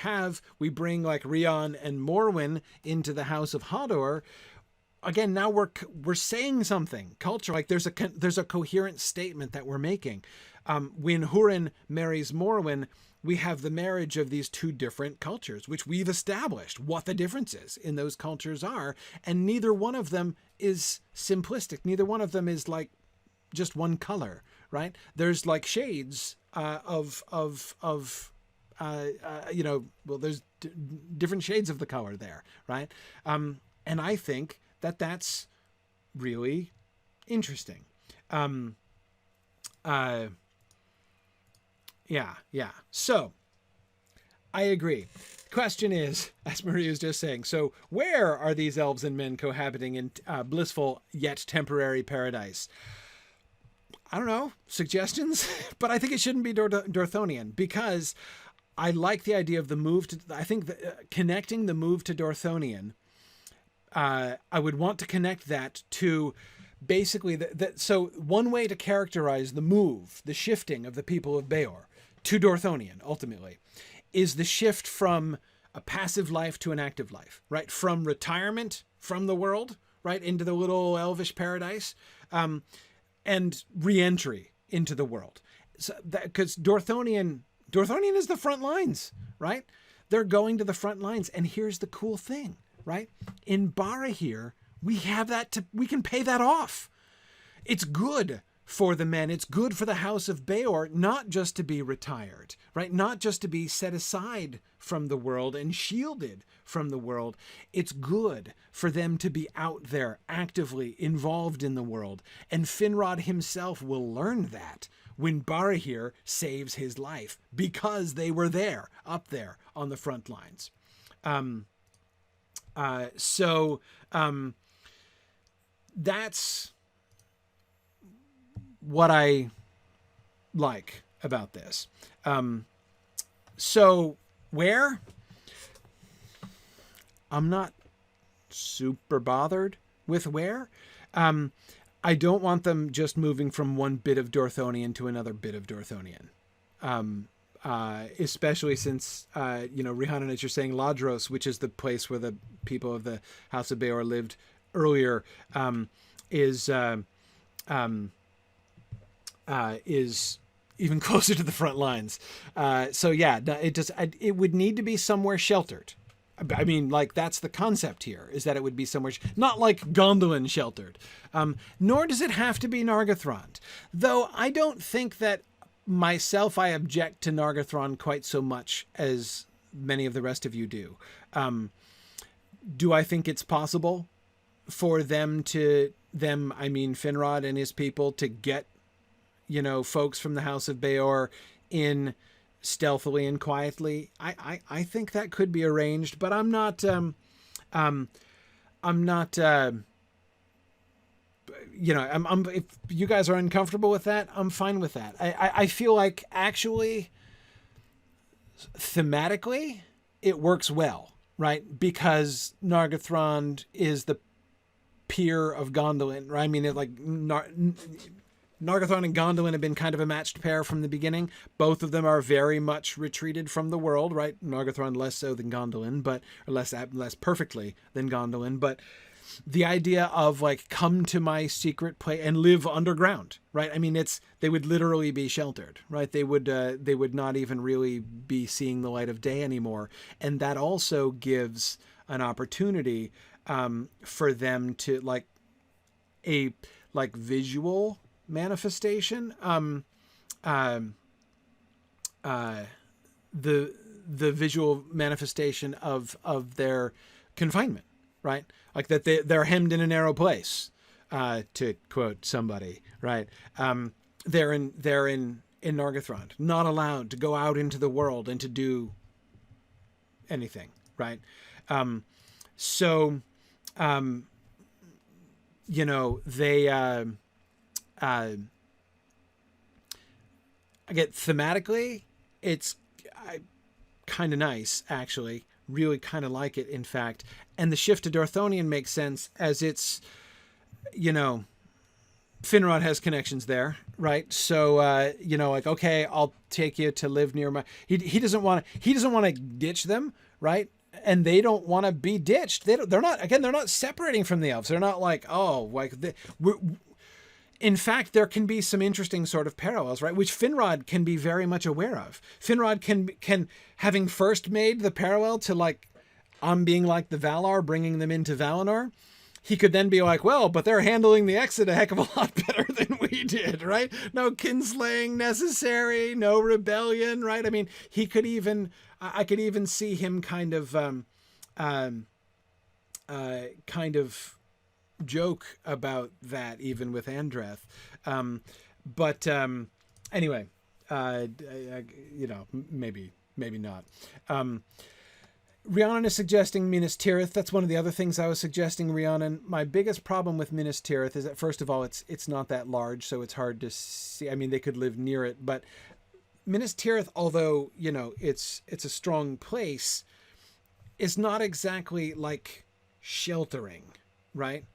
bring like Rion and Morwen into the House of Hodor. Again, now we're saying something culture, like there's a coherent statement that we're making. When Hurin marries Morwen, we have the marriage of these two different cultures, which we've established what the differences in those cultures are, and neither one of them is simplistic. Neither one of them is like just one color, right? There's like shades there's different shades of the color there, right? And I think that's really interesting. Yeah. So I agree. Question is, as Maria was just saying, so where are these elves and men cohabiting in blissful yet temporary paradise? I don't know, suggestions, but I think it shouldn't be Dorthonian, because I like the idea of the move to, I think connecting the move to Dorthonian, I would want to connect that to basically so one way to characterize the move, the shifting of the people of Beor to Dorthonian ultimately, is the shift from a passive life to an active life, right? From retirement from the world, right, into the little elvish paradise, and re-entry into the world. So because Dorthonian is the front lines, right? They're going to the front lines, and here's the cool thing, right? In Barahir, we can pay that off. It's good for the men. It's good for the House of Beor, not just to be retired, right? Not just to be set aside from the world and shielded from the world. It's good for them to be out there actively involved in the world. And Finrod himself will learn that when Barahir saves his life, because they were there, up there on the front lines. That's what I like about this. So where? I'm not super bothered with where. I don't want them just moving from one bit of Dorthonian to another bit of Dorthonian. Especially since, Rhiannon, as you're saying, Ladros, which is the place where the people of the House of Beor lived earlier, is even closer to the front lines. It would need to be somewhere sheltered. I mean, like, that's the concept here, is that it would be somewhere, not like Gondolin sheltered. Nor does it have to be Nargothrond. Though I don't think that myself, I object to Nargothrond quite so much as many of the rest of you do. Do I think it's possible for Finrod and his people to get, folks from the House of Beor in stealthily and quietly? I think that could be arranged, but I'm not if you guys are uncomfortable with that, I'm fine with that. I feel like actually thematically it works well, right? Because Nargothrond is the peer of Gondolin, right? I mean, Nargothrond and Gondolin have been kind of a matched pair from the beginning. Both of them are very much retreated from the world, right? Nargothrond less so than Gondolin, but or less perfectly than Gondolin. But the idea of like, come to my secret place and live underground, right? I mean, they would literally be sheltered, right? They would not even really be seeing the light of day anymore, and that also gives an opportunity for them to a visual manifestation, the visual manifestation of their confinement, right? Like that they're hemmed in a narrow place, to quote somebody, right? They're in Nargothrond, not allowed to go out into the world and to do anything, right? So, you know, they, I get thematically, it's kind of nice, actually. Really kind of like it, in fact. And the shift to Dorthonion makes sense as it's, you know, Finrod has connections there, right? So, you know, like, okay, I'll take you to live near my. He doesn't want to ditch them, right? And they don't want to be ditched. They're not separating from the elves. They're not like, oh, like in fact, there can be some interesting sort of parallels, right? Which Finrod can be very much aware of. Finrod can having first made the parallel to like, being like the Valar, bringing them into Valinor. He could then be like, well, but they're handling the exit a heck of a lot better than we did, right? No kinslaying necessary, no rebellion, right? I mean, he could even, I could even see him kind of joke about that even with Andreth. Anyway, you know, maybe not. Rhiannon is suggesting Minas Tirith. That's one of the other things I was suggesting, Rhiannon. My biggest problem with Minas Tirith is that, first of all, it's not that large, so it's hard to see. I mean, they could live near it, but Minas Tirith, although, you know, it's a strong place, is not exactly like sheltering, right?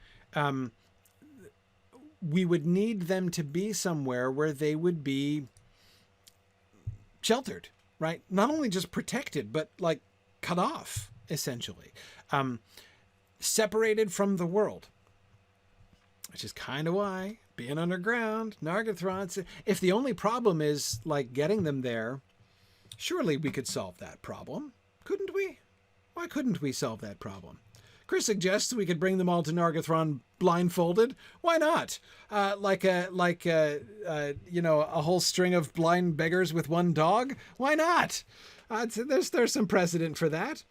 We would need them to be somewhere where they would be sheltered, right? Not only just protected, but like cut off, essentially. Separated from the world. Which is kind of why being underground, Nargothrond, if the only problem is like getting them there, surely we could solve that problem. Couldn't we? Why couldn't we solve that problem? Chris suggests we could bring them all to Nargothrond blindfolded. Why not? Like you know, a whole string of blind beggars with one dog. Why not? There's some precedent for that.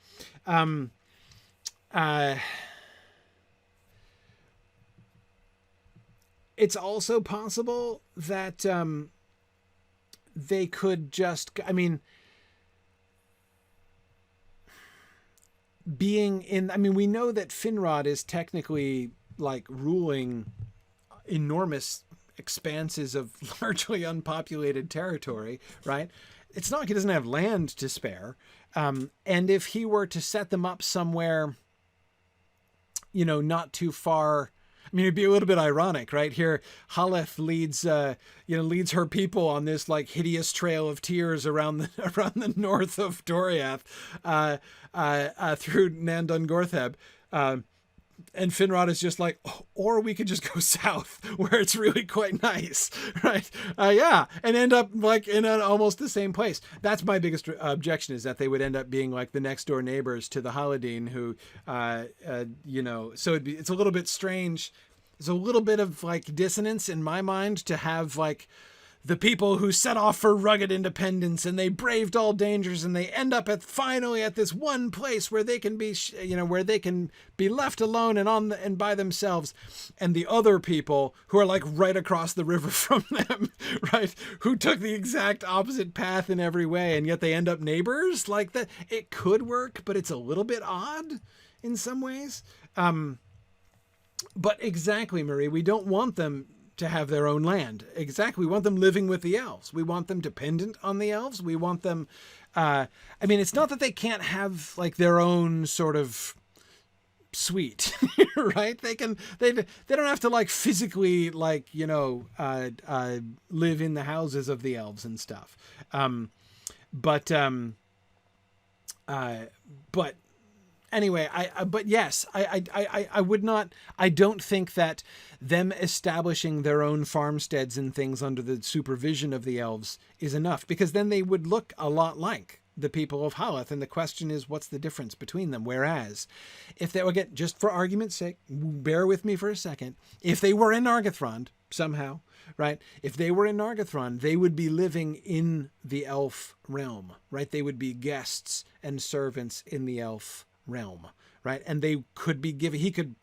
It's also possible that they could just, I mean, being in, I mean, we know that Finrod is technically like ruling enormous expanses of largely unpopulated territory, right? It's not like he doesn't have land to spare. And if he were to set them up somewhere, you know, not too far, I mean, it'd be a little bit ironic, right? Here, Haleth leads her people on this like hideous trail of tears around the north of Doriath, through Nandun Gortheb. And Finrod is just like, oh, or we could just go south where it's really quite nice, right? Yeah, and end up like in almost the same place. That's my biggest objection, is that they would end up being like the next door neighbors to the Haladin, who, you know, so it's a little bit strange. There's a little bit of like dissonance in my mind to have like the people who set off for rugged independence and they braved all dangers and they end up finally at this one place where they can be, you know, where they can be left alone and by themselves. And the other people who are like right across the river from them, right? Who took the exact opposite path in every way. And yet they end up neighbors like that. It could work, but it's a little bit odd in some ways. But exactly, Marie, we don't want them to have their own land. Exactly. We want them living with the elves. We want them dependent on the elves. We want them, I mean, it's not that they can't have like their own sort of suite, right? They don't have to like physically like, you know, live in the houses of the elves and stuff. But anyway, but yes, I would not, I don't think that them establishing their own farmsteads and things under the supervision of the elves is enough, because then they would look a lot like the people of Haleth. And the question is, what's the difference between them? Whereas if they, again, just for argument's sake, bear with me for a second. If they were in Nargothrond somehow, right? If they were in Nargothrond, they would be living in the elf realm, right? They would be guests and servants in the elf realm, right? And they could be given, he could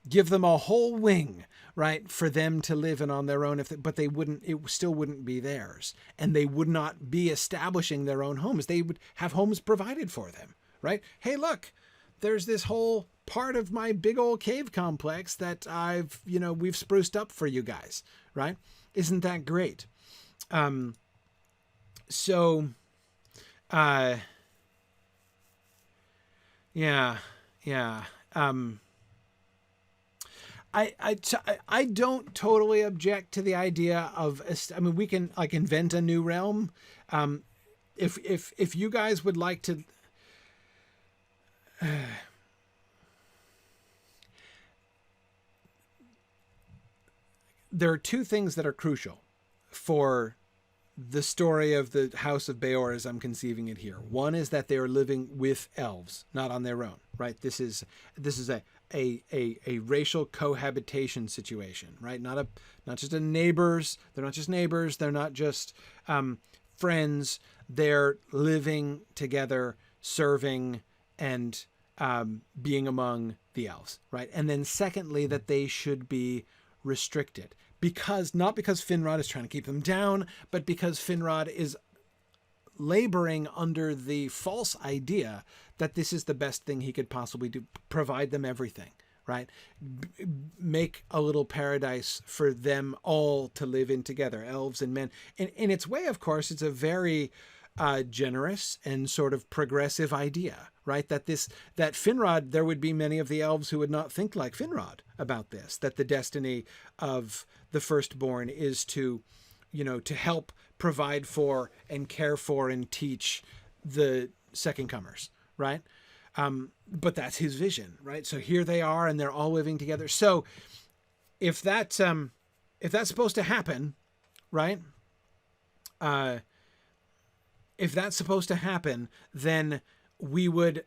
give them a whole wing, right, for them to live in on their own, but they wouldn't, it still wouldn't be theirs. And they would not be establishing their own homes. They would have homes provided for them, right? Hey, look, there's this whole part of my big old cave complex that we've spruced up for you guys, right? Isn't that great? Yeah. I don't totally object to the idea of, I mean, we can like invent a new realm. If you guys would like to, there are two things that are crucial for the story of the House of Beor as I'm conceiving it here. One is that they are living with elves, not on their own, right? This is a racial cohabitation situation, right? Not just neighbors. They're not just neighbors. They're not just friends. They're living together, serving and being among the elves, right? And then secondly, that they should be restricted. Not because Finrod is trying to keep them down, but because Finrod is laboring under the false idea that this is the best thing he could possibly do, provide them everything, right? Make a little paradise for them all to live in together, elves and men. And in its way, of course, it's a very generous and sort of progressive idea, right? That Finrod, there would be many of the elves who would not think like Finrod about this, that the destiny of the firstborn is to help provide for and care for and teach the second comers, right? But that's his vision, right? So here they are and they're all living together. So if that's supposed to happen, right? If that's supposed to happen, then we would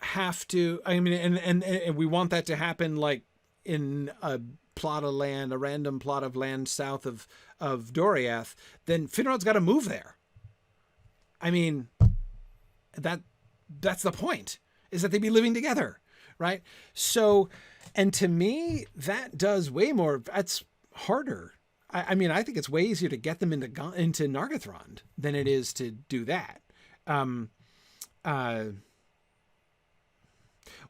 have to, I mean, and we want that to happen like in a plot of land, a random plot of land south of Doriath, then Finrod's got to move there. I mean, that's the point, is that they be living together, right? So, and to me, that does way more, that's harder. I mean, I think it's way easier to get them into Nargothrond than it is to do that.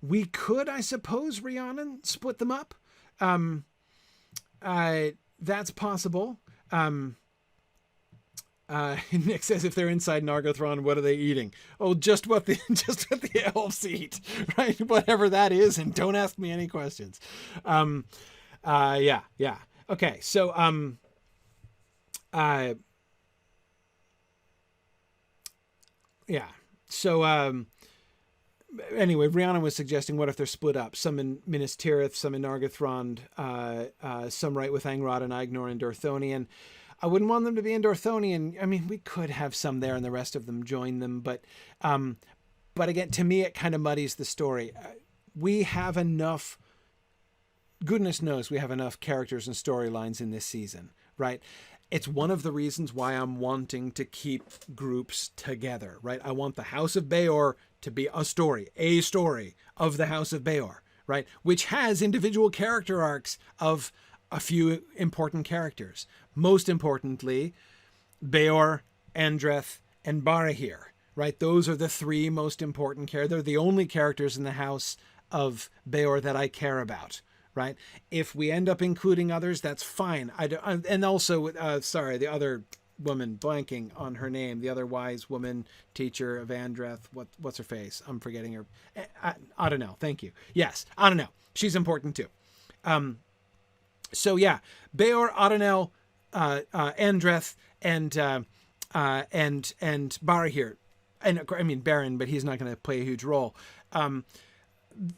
We could, I suppose, Rhiannon, split them up. That's possible. Nick says if they're inside Nargothrond, what are they eating? Oh, just what the elves eat, right? Whatever that is, and don't ask me any questions. Yeah. Okay, so anyway, Rhiannon was suggesting, what if they're split up? Some in Minas Tirith, some in Nargothrond, some right with Angrod and Ignor and Dorthonion. I wouldn't want them to be in Dorthonion. I mean, we could have some there and the rest of them join them, but again, to me, it kind of muddies the story. We have enough, goodness knows we have enough characters and storylines in this season, right? It's one of the reasons why I'm wanting to keep groups together, right? I want the House of Beor to be a story of the House of Beor, right? Which has individual character arcs of a few important characters. Most importantly, Beor, Andreth, and Barahir, right? Those are the three most important characters. They're the only characters in the House of Beor that I care about, right? If we end up including others, that's fine. And also, sorry, the other woman, blanking on her name, the other wise woman, teacher of Andreth, what's her face? I'm forgetting her. I don't know. Thank you. Yes, I don't know. She's important too. So yeah, Beor, Adonel, Andreth, and Barahir, and I mean Baron, but he's not going to play a huge role.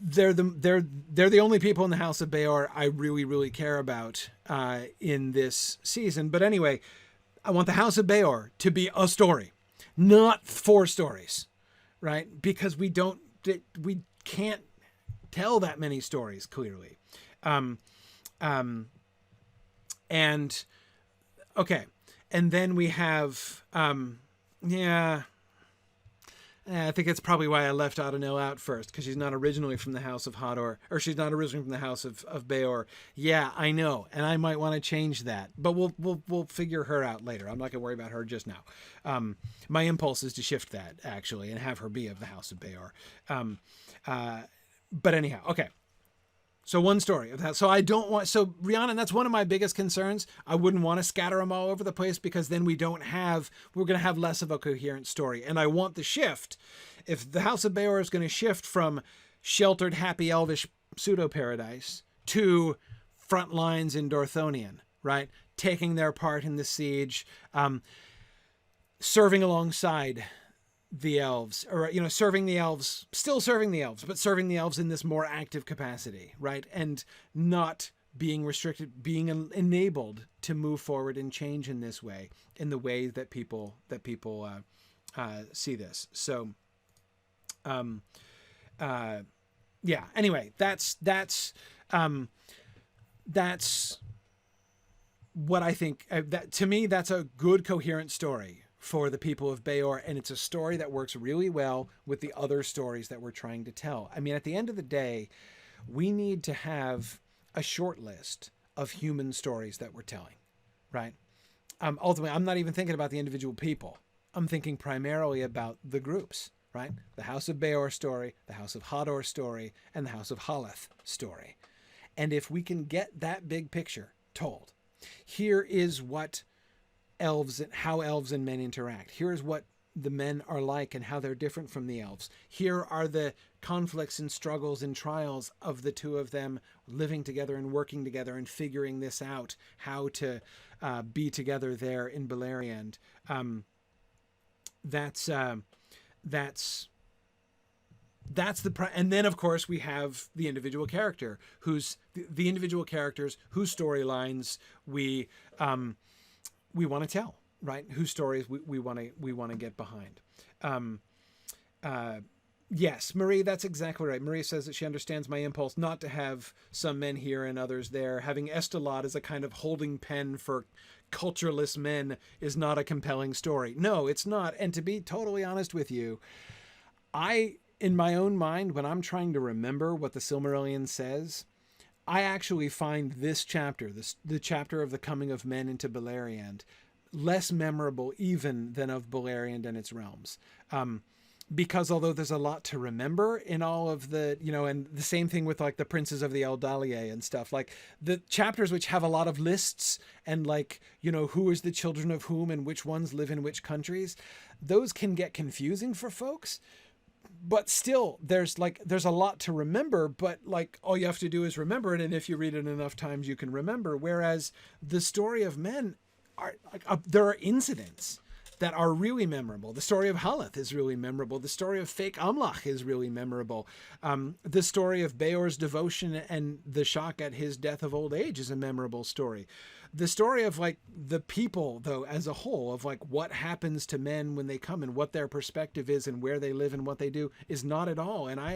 They're the only people in the House of Beor I really, really care about in this season. But anyway, I want the House of Beor to be a story, not 4 stories, right? Because we can't tell that many stories clearly. And okay, and then we have I think that's probably why I left Audenil out first, because she's not originally from the House of Hador, or she's not originally from the House of Baor. Yeah, I know, and I might want to change that, but we'll figure her out later. I'm not gonna worry about her just now. My impulse is to shift that actually and have her be of the House of Baor. But anyhow, okay. So one story of that. So I don't want, so Rhiannon, that's one of my biggest concerns. I wouldn't want to scatter them all over the place, because then we're going to have less of a coherent story. And I want the shift. If the House of Baor is going to shift from sheltered, happy, elvish pseudo-paradise to front lines in Dorthonion, right? Taking their part in the siege, serving alongside the elves, or serving the elves, still serving the elves, but serving the elves in this more active capacity, right? And not being restricted, being enabled to move forward and change in this way, in the way that people see this. So yeah, anyway, that's what I think. That to me, that's a good coherent story for the people of Baor, and it's a story that works really well with the other stories that we're trying to tell. I mean, at the end of the day, we need to have a short list of human stories that we're telling, right? Ultimately, I'm not even thinking about the individual people. I'm thinking primarily about the groups, right? The House of Baor story, the House of Hador story, and the House of Haleth story. And if we can get that big picture told, here is what how elves and men interact. Here's what the men are like and how they're different from the elves. Here are the conflicts and struggles and trials of the two of them living together and working together and figuring this out, how to be together there in Beleriand. That's and then of course we have the individual character the individual characters whose storylines we want to tell, right? Whose stories we want to get behind. Yes, Marie, that's exactly right. Marie says that she understands my impulse not to have some men here and others there. Having Estelad as a kind of holding pen for cultureless men is not a compelling story. No, it's not. And to be totally honest with you, in my own mind, when I'm trying to remember what the Silmarillion says, I actually find this chapter, the chapter of the coming of men into Beleriand, less memorable even than of Beleriand and its realms. Because although there's a lot to remember in all of the, and the same thing with like the princes of the Eldalier and stuff, like the chapters which have a lot of lists and like, who is the children of whom and which ones live in which countries, those can get confusing for folks. But still, there's a lot to remember, but like all you have to do is remember it. And if you read it enough times, you can remember. Whereas the story of men there are incidents that are really memorable. The story of Haleth is really memorable. The story of fake Amlach is really memorable. The story of Beor's devotion and the shock at his death of old age is a memorable story. The story of like the people, though, as a whole, of like what happens to men when they come and what their perspective is and where they live and what they do is not at all. And I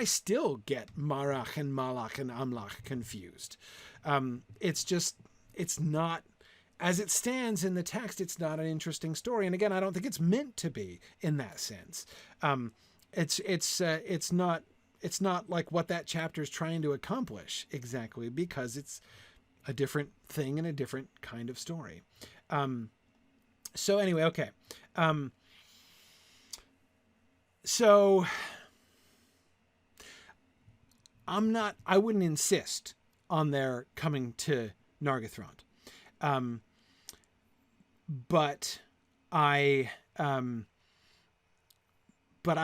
still get Marach and Malach and Amlach confused. It's not, as it stands in the text, it's not an interesting story. And again, I don't think it's meant to be in that sense. It's not like what that chapter is trying to accomplish exactly, because it's a different thing and a different kind of story. So anyway, okay. So I wouldn't insist on their coming to Nargothrond. But I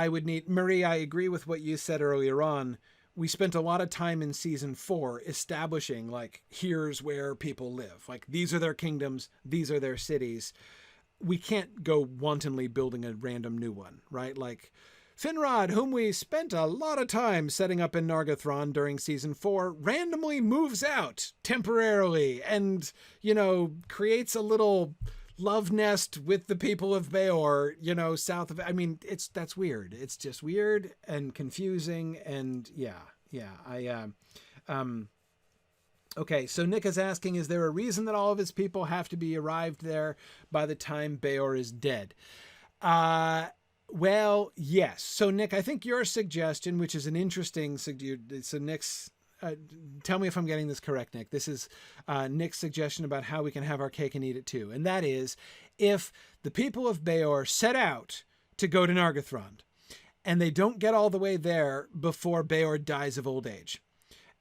would need, Marie, I agree with what you said earlier on. We spent a lot of time in season 4 establishing like, here's where people live. Like, these are their kingdoms. These are their cities. We can't go wantonly building a random new one, right? Like Finrod, whom we spent a lot of time setting up in Nargothrond during season 4, randomly moves out temporarily and, creates a little love nest with the people of Baor, south of, that's weird. It's just weird and confusing. And okay. So Nick is asking, is there a reason that all of his people have to be arrived there by the time Baor is dead? Well, yes. So, Nick, I think your suggestion, which is an interesting, so Nick's, tell me if I'm getting this correct, Nick. This is Nick's suggestion about how we can have our cake and eat it too. And that is, if the people of Beor set out to go to Nargothrond and they don't get all the way there before Beor dies of old age.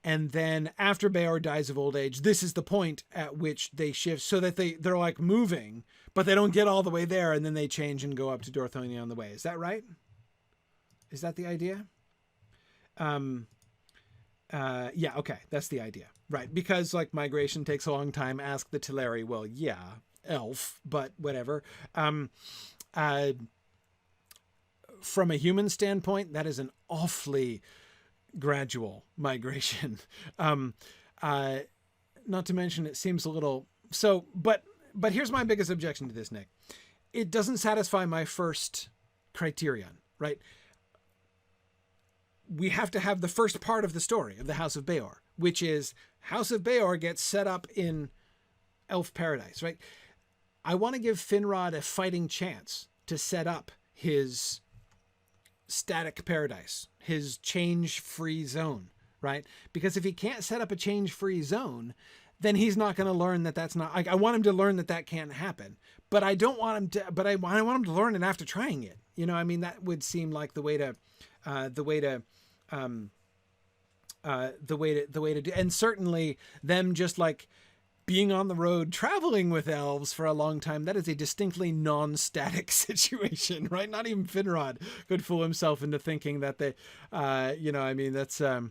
And then after Beor dies of old age, this is the point at which they shift so that they're like moving, but they don't get all the way there. And then they change and go up to Dorthonia on the way. Is that right? Is that the idea? Yeah, okay. That's the idea. Right. Because like migration takes a long time. Ask the Teleri. Well, yeah, elf, but whatever. From a human standpoint, that is an awfully gradual migration. Not to mention, it seems a little so. But here's my biggest objection to this, Nick. It doesn't satisfy my first criterion, right? We have to have the first part of the story of the House of Beor, which is House of Beor gets set up in Elf Paradise, right? I want to give Finrod a fighting chance to set up his static paradise, his change-free zone, right? Because if he can't set up a change-free zone, then he's not going to learn that that's not. I want him to learn that can't happen, but I don't want him to. But I want him to learn it after trying it. You know, I mean, that would seem like the way to do. And certainly them just like being on the road, traveling with elves for a long time, that is a distinctly non-static situation, right? Not even Finrod could fool himself into thinking that they, I mean, that's kind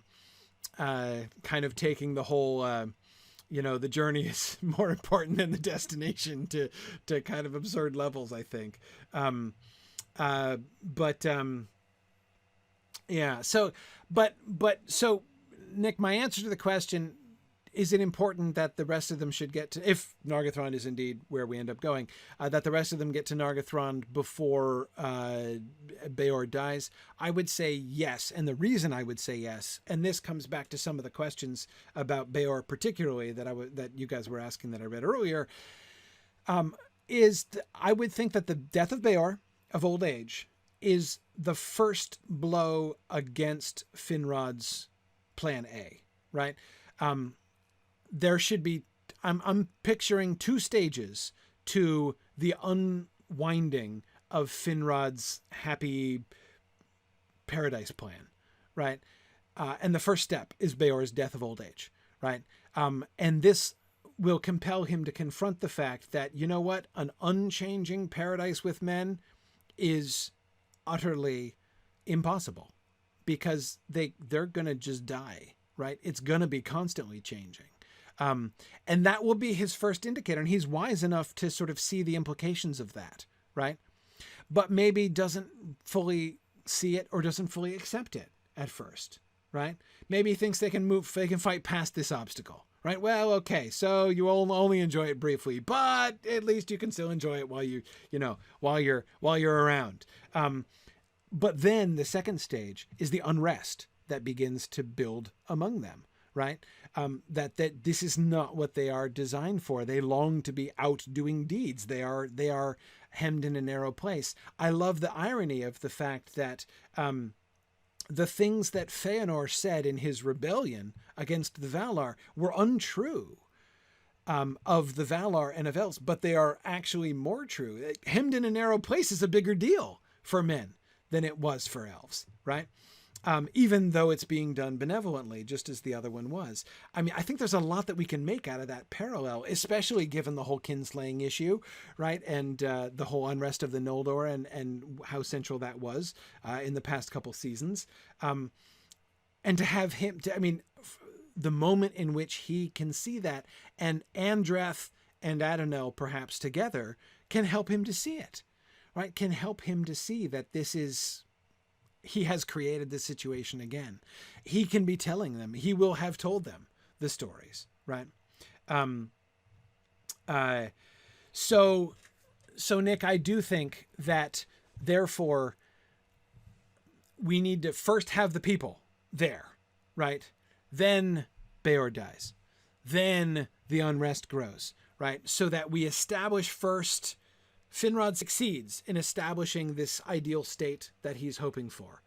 of taking the whole, the journey is more important than the destination to kind of absurd levels, I think. Yeah. So, so Nick, my answer to the question, is it important that the rest of them should get to, if Nargothrond is indeed where we end up going, that the rest of them get to Nargothrond before Beor dies? I would say yes. And the reason I would say yes, and this comes back to some of the questions about Beor particularly that you guys were asking that I read earlier, I would think that the death of Beor of old age is the first blow against Finrod's plan A, right? There should be, I'm picturing 2 stages to the unwinding of Finrod's happy paradise plan, right? And the first step is Beor's death of old age, right? And this will compel him to confront the fact that, you know what, an unchanging paradise with men is utterly impossible because they're going to just die, right? It's going to be constantly changing. And that will be his first indicator. And he's wise enough to sort of see the implications of that, right? But maybe doesn't fully see it or doesn't fully accept it at first, right? Maybe he thinks they can fight past this obstacle, right? Well, okay, so you will only enjoy it briefly, but at least you can still enjoy it while you're around. But then the second stage is the unrest that begins to build among them. Right? That this is not what they are designed for. They long to be out doing deeds. They are hemmed in a narrow place. I love the irony of the fact that the things that Feanor said in his rebellion against the Valar were untrue of the Valar and of elves, but they are actually more true. Hemmed in a narrow place is a bigger deal for men than it was for elves, right? Even though it's being done benevolently, just as the other one was. I mean, I think there's a lot that we can make out of that parallel, especially given the whole kinslaying issue, right? And the whole unrest of the Noldor and how central that was in the past couple seasons. And to have him, the moment in which he can see that, and Andrath and Adonel perhaps together can help him to see it, right? Can help him to see that this is... He has created this situation again. He can be telling them. He will have told them the stories, right? So Nick, I do think that therefore we need to first have the people there, right? Then Beor dies. Then the unrest grows, right? So that we establish first Finrod succeeds in establishing this ideal state that he's hoping for.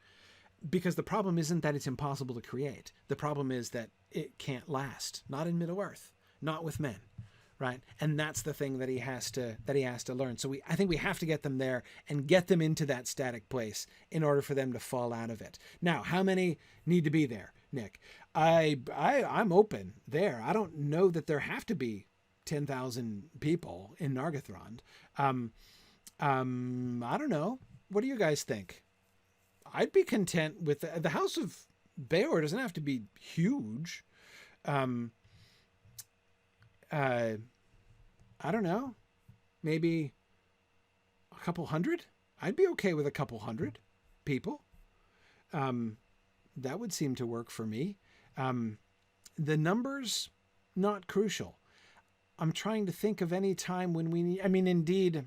Because the problem isn't that it's impossible to create. The problem is that it can't last. Not in Middle-earth. Not with men. Right? And that's the thing that he has to learn. So I think we have to get them there and get them into that static place in order for them to fall out of it. Now, how many need to be there, Nick? I'm open there. I don't know that there have to be 10,000 people in Nargothrond. I don't know. What do you guys think? I'd be content with the House of Beor. Doesn't have to be huge. I don't know, maybe a couple hundred. I'd be okay with a couple hundred people. That would seem to work for me. The numbers, not crucial. I'm trying to think of any time when we need, I mean, indeed,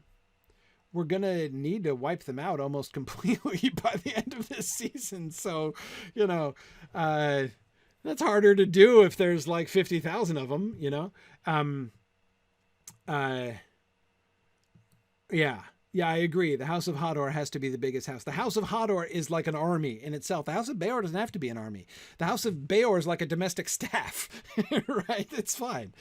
we're going to need to wipe them out almost completely by the end of this season. So, that's harder to do if there's like 50,000 of them, Yeah, I agree. The House of Hador has to be the biggest house. The House of Hador is like an army in itself. The House of Beor doesn't have to be an army. The House of Beor is like a domestic staff, right? It's fine.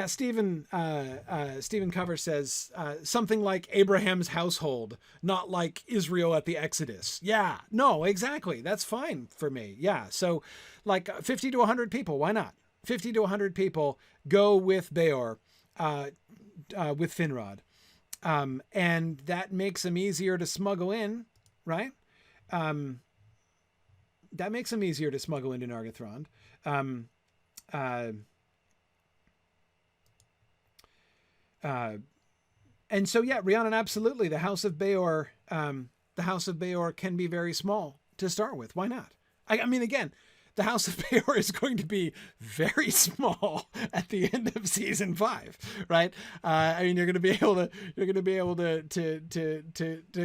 Stephen Cover says something like Abraham's household, not like Israel at the Exodus. Yeah, no, exactly. That's fine for me. Yeah, so like 50 to 100 people. Why not? 50 to 100 people go with Beor, with Finrod. And that makes them easier to smuggle in, right? That makes them easier to smuggle into Nargothrond. And so, yeah, Rhiannon, absolutely. The House of Beor can be very small to start with. Why not? I mean, again, the House of Beor is going to be very small at the end of season 5, right? I mean, you're going to be able to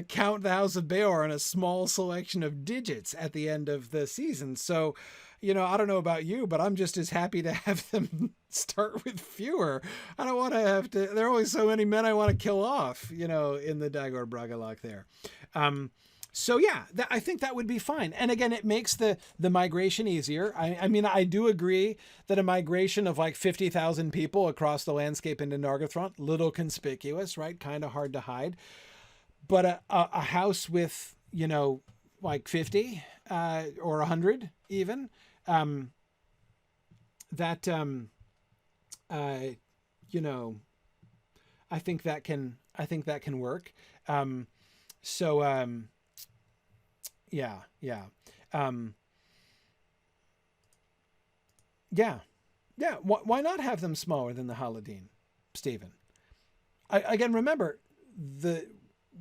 count the House of Beor in a small selection of digits at the end of the season. So, I don't know about you, but I'm just as happy to have them start with fewer. I don't want to have to. There are only so many men I want to kill off, in the Dagor Bragollach there. So yeah, I think that would be fine. And again, it makes the migration easier. I mean, I do agree that a migration of like 50,000 people across the landscape into Nargothrond, little conspicuous, right? Kind of hard to hide. But a house with, like 50 or 100 even, I think that can work. Yeah. Why not have them smaller than the Haladin, Stephen? Again, remember, the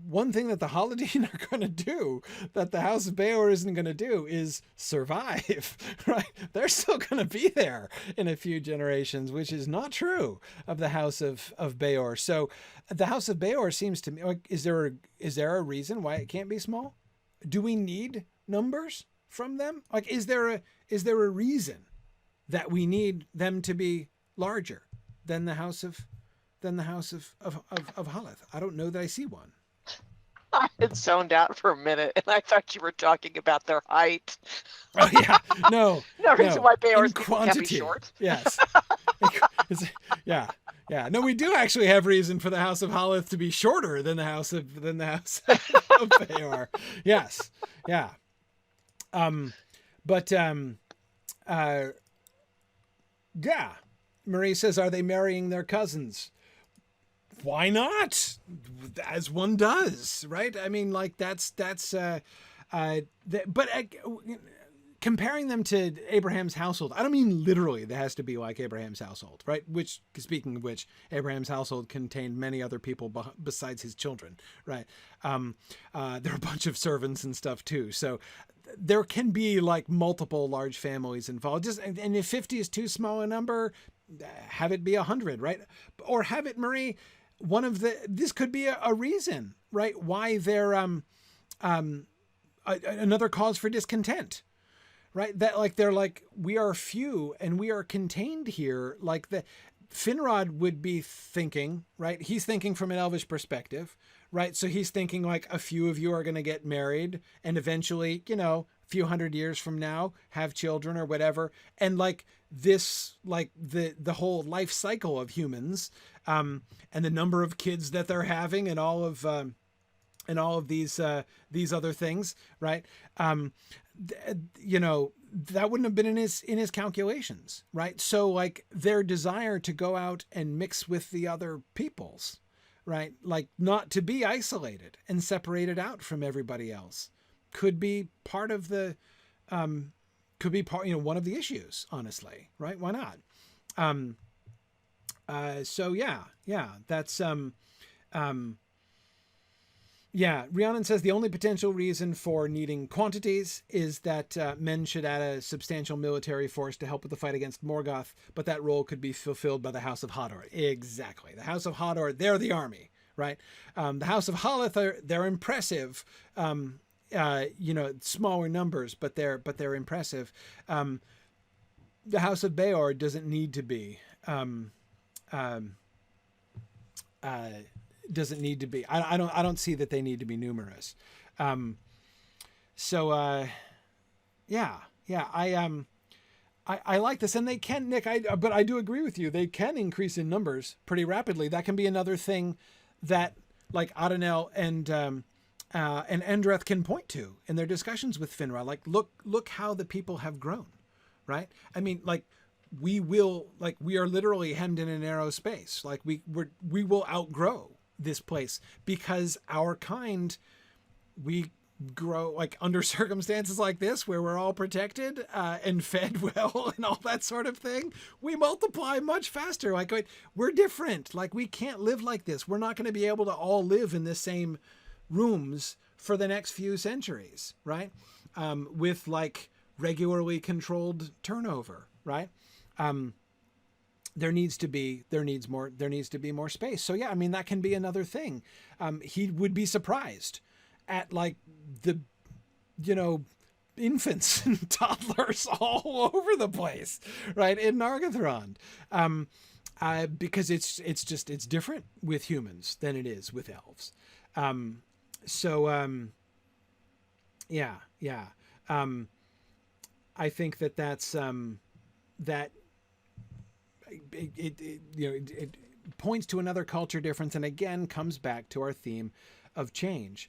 one thing that the Haladin are going to do that the House of Beor isn't going to do is survive, right? They're still going to be there in a few generations, which is not true of the House of Beor. So the House of Beor seems to me, like, is there a reason why it can't be small? Do we need numbers from them? Like, is there a reason that we need them to be larger than the House of Haleth? I don't know that I see one. I had zoned out for a minute, and I thought you were talking about their height. Oh yeah, no. No reason why Beor's people can't be short. Yes. Yeah. No, we do actually have reason for the House of Haleth to be shorter than the House of Beor. Yes. Yeah. Yeah. Marie says, are they marrying their cousins? Why not? As one does, right? I mean, like comparing them to Abraham's household, I don't mean literally that has to be like Abraham's household, right? Which, speaking of which, Abraham's household contained many other people besides his children, right? There are a bunch of servants and stuff too. So there can be like multiple large families involved. And if 50 is too small a number, have it be 100, right? Or have it, Marie, this could be a reason, right? Why they're another cause for discontent. Right. That like, they're like, we are few and we are contained here. Like Finrod would be thinking, right? He's thinking from an elvish perspective, right? So he's thinking like a few of you are going to get married and eventually, a few hundred years from now have children or whatever. And like this, like the whole life cycle of humans, and the number of kids that they're having and all of these other things, right? That wouldn't have been in his calculations, right? So like their desire to go out and mix with the other peoples, right? Like not to be isolated and separated out from everybody else could be part of the, one of the issues, honestly, right? Why not? So yeah, that's, yeah, Rhiannon says the only potential reason for needing quantities is that men should add a substantial military force to help with the fight against Morgoth, but that role could be fulfilled by the House of Hodor. Exactly. The House of Hodor, they're the army, right? The House of Holith, they're impressive, smaller numbers, but they're impressive. The House of Beor doesn't need to be. Doesn't need to be. I don't see that they need to be numerous. Yeah. I like this, and they can, Nick. But I do agree with you. They can increase in numbers pretty rapidly. That can be another thing that like Adonel and Endreth can point to in their discussions with Finrod. Like, look how the people have grown, right? I mean, like. We are literally hemmed in a narrow space. Like we will outgrow this place because our kind, we grow like under circumstances like this where we're all protected and fed well and all that sort of thing. We multiply much faster. Like we're different. Like we can't live like this. We're not going to be able to all live in the same rooms for the next few centuries, right? With like regularly controlled turnover, right? There needs to be more space. So yeah, I mean, that can be another thing. He would be surprised at like the, infants and toddlers all over the place, right? In Nargothrond. Because it's different with humans than it is with elves. Yeah. I think that's, that it points to another culture difference, and again comes back to our theme of change.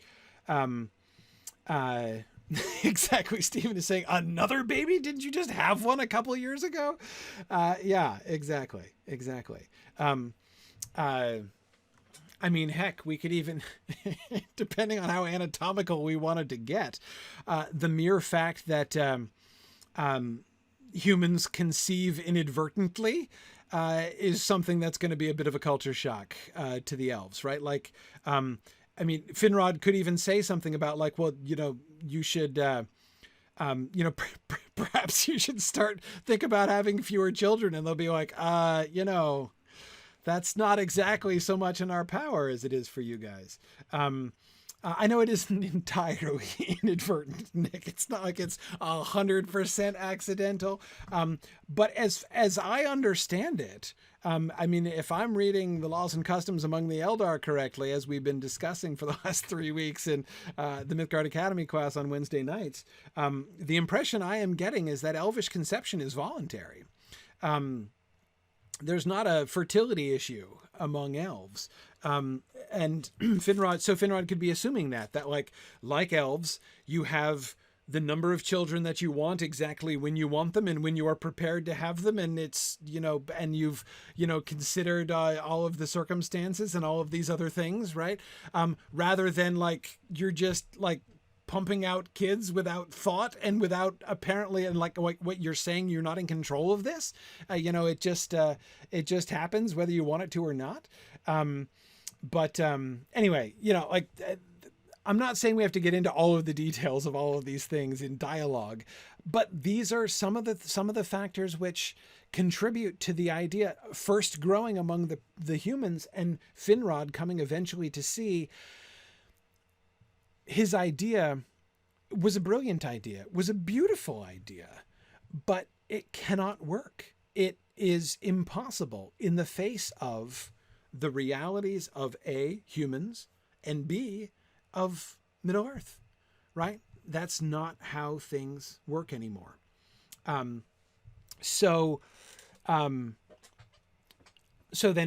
Exactly. Stephen is saying, another baby? Didn't you just have one a couple of years ago? Yeah, exactly. I mean, heck, we could even, depending on how anatomical we wanted to get, the mere fact that humans conceive inadvertently is something that's going to be a bit of a culture shock to the elves, right? Like, I mean, Finrod could even say something about like, well, you should, perhaps you should think about having fewer children, and they'll be like, that's not exactly so much in our power as it is for you guys. I know it isn't entirely inadvertent, Nick. It's not like it's 100% accidental. But as I understand it, I mean, if I'm reading the laws and customs among the Eldar correctly, as we've been discussing for the last 3 weeks in the Mythgard Academy class on Wednesday nights, the impression I am getting is that elvish conception is voluntary. There's not a fertility issue among elves. And Finrod could be assuming that like elves, you have the number of children that you want exactly when you want them and when you are prepared to have them. And it's, and you've, considered all of the circumstances and all of these other things, right? Rather than like, you're just like, pumping out kids without thought and without apparently, and like what you're saying, you're not in control of this. It just happens whether you want it to or not. Anyway, I'm not saying we have to get into all of the details of all of these things in dialogue, but these are some of the factors which contribute to the idea first growing among the humans, and Finrod coming eventually to see his idea was a brilliant idea, was a beautiful idea, but it cannot work it is impossible in the face of the realities of A, humans, and B, of Middle Earth, right? That's not how things work anymore. So then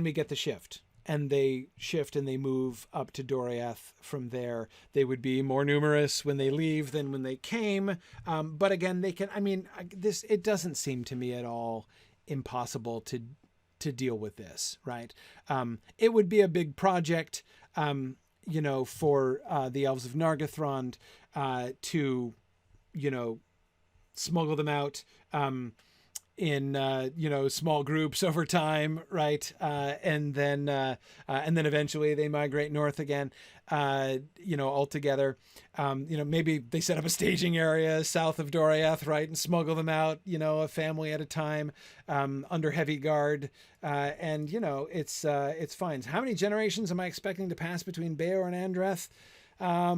we get the shift, and they shift and they move up to Doriath. From there, they would be more numerous when they leave than when they came. But again, they can. I mean, it doesn't seem to me at all impossible to deal with this, right? It would be a big project, for the elves of Nargothrond to, smuggle them out. In small groups over time, right? And then eventually they migrate north again, all together. Maybe they set up a staging area south of Doriath, right, and smuggle them out, a family at a time, under heavy guard, and it's fine. How many generations am I expecting to pass between Beor and Andreth? I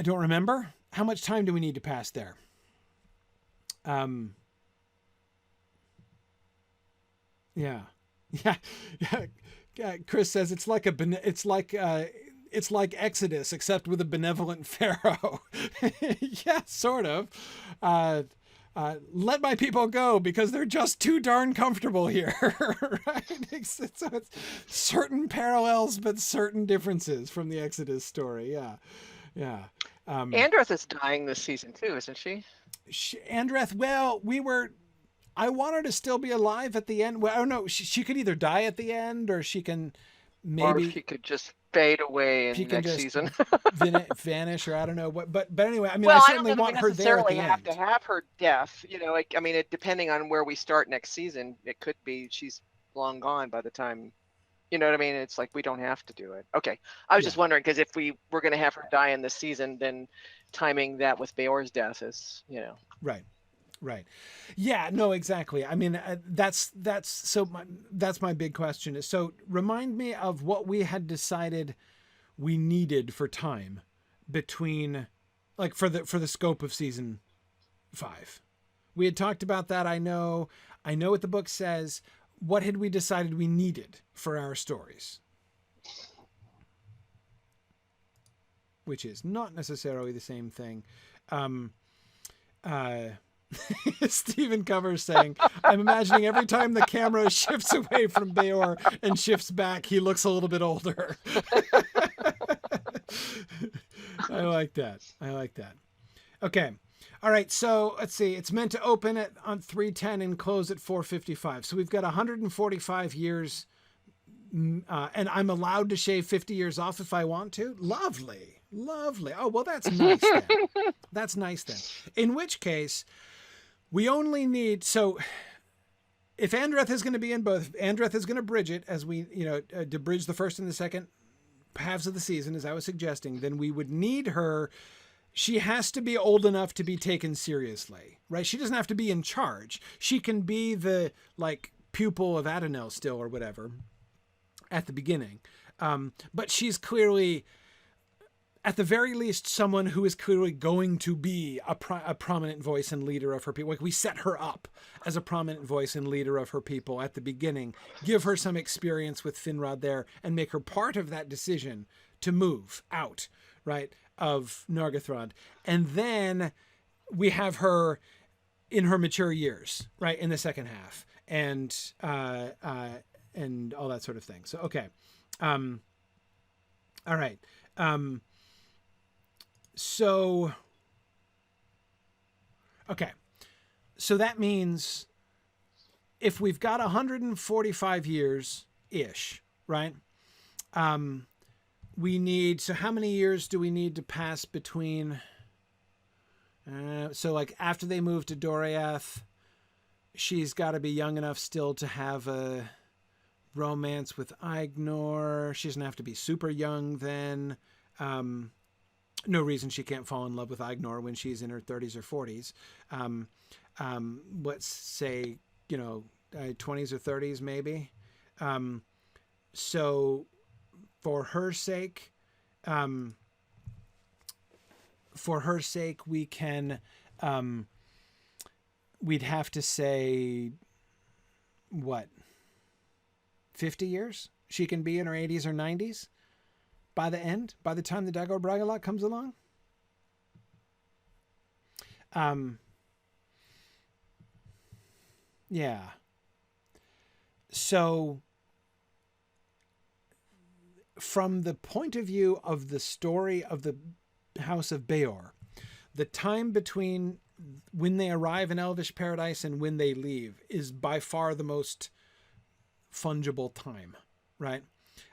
don't remember. How much time do we need to pass there? Yeah. Chris says it's like Exodus, except with a benevolent pharaoh. Yeah, sort of. Let my people go because they're just too darn comfortable here. Right? So it's certain parallels, but certain differences from the Exodus story. Yeah. Andreth is dying this season too, isn't she? Andreth, well, I want her to still be alive at the end. Well, I don't know. She could either die at the end, or she can maybe. Or she could just fade away in next season. Vanish, or I don't know what. But anyway, I mean, well, I I don't certainly know want that we her there at the necessarily have end. to have her death. Depending on where we start next season, it could be she's long gone by the time. You know what I mean? It's like we don't have to do it. Okay. I was just wondering, because if we were going to have her die in this season, then timing that with Beor's death is, Right. Yeah, no, exactly. I mean, that's my big question is, so remind me of what we had decided we needed for time between, like, for the scope of season 5. We had talked about that. I know what the book says. What had we decided we needed for our stories? Which is not necessarily the same thing. Stephen Covers saying, I'm imagining every time the camera shifts away from Beor and shifts back, he looks a little bit older. I like that. Okay. All right. So let's see. It's meant to open on 3:10 and close at 4:55. So we've got 145 years, and I'm allowed to shave 50 years off if I want to. Lovely. Oh, well, that's nice then. In which case, we only need, so if Andreth is going to be in both, Andreth is going to bridge it as we, to bridge the first and the second halves of the season, as I was suggesting, then we would need her. She has to be old enough to be taken seriously, right? She doesn't have to be in charge. She can be the, pupil of Adonel still, or whatever, at the beginning. But she's clearly, at the very least, someone who is clearly going to be a prominent voice and leader of her people. Like, we set her up as a prominent voice and leader of her people at the beginning, give her some experience with Finrod there, and make her part of that decision to move out, right, of Nargothrond. And then we have her in her mature years, right, in the second half, and all that sort of thing. So, okay. All right. So that means if we've got 145 years ish, right? We need, so how many years do we need to pass between, after they move to Doriath, she's got to be young enough still to have a romance with Aignor. She doesn't have to be super young then. No reason she can't fall in love with Aignor when she's in her 30s or 40s. Let's say, 20s or 30s maybe. So for her sake, we can we'd have to say, what, 50 years? She can be in her 80s or 90s by the time the Dagor Bragollach comes along. Yeah. So from the point of view of the story of the House of Beor, the time between when they arrive in Elvish Paradise and when they leave is by far the most fungible time, right?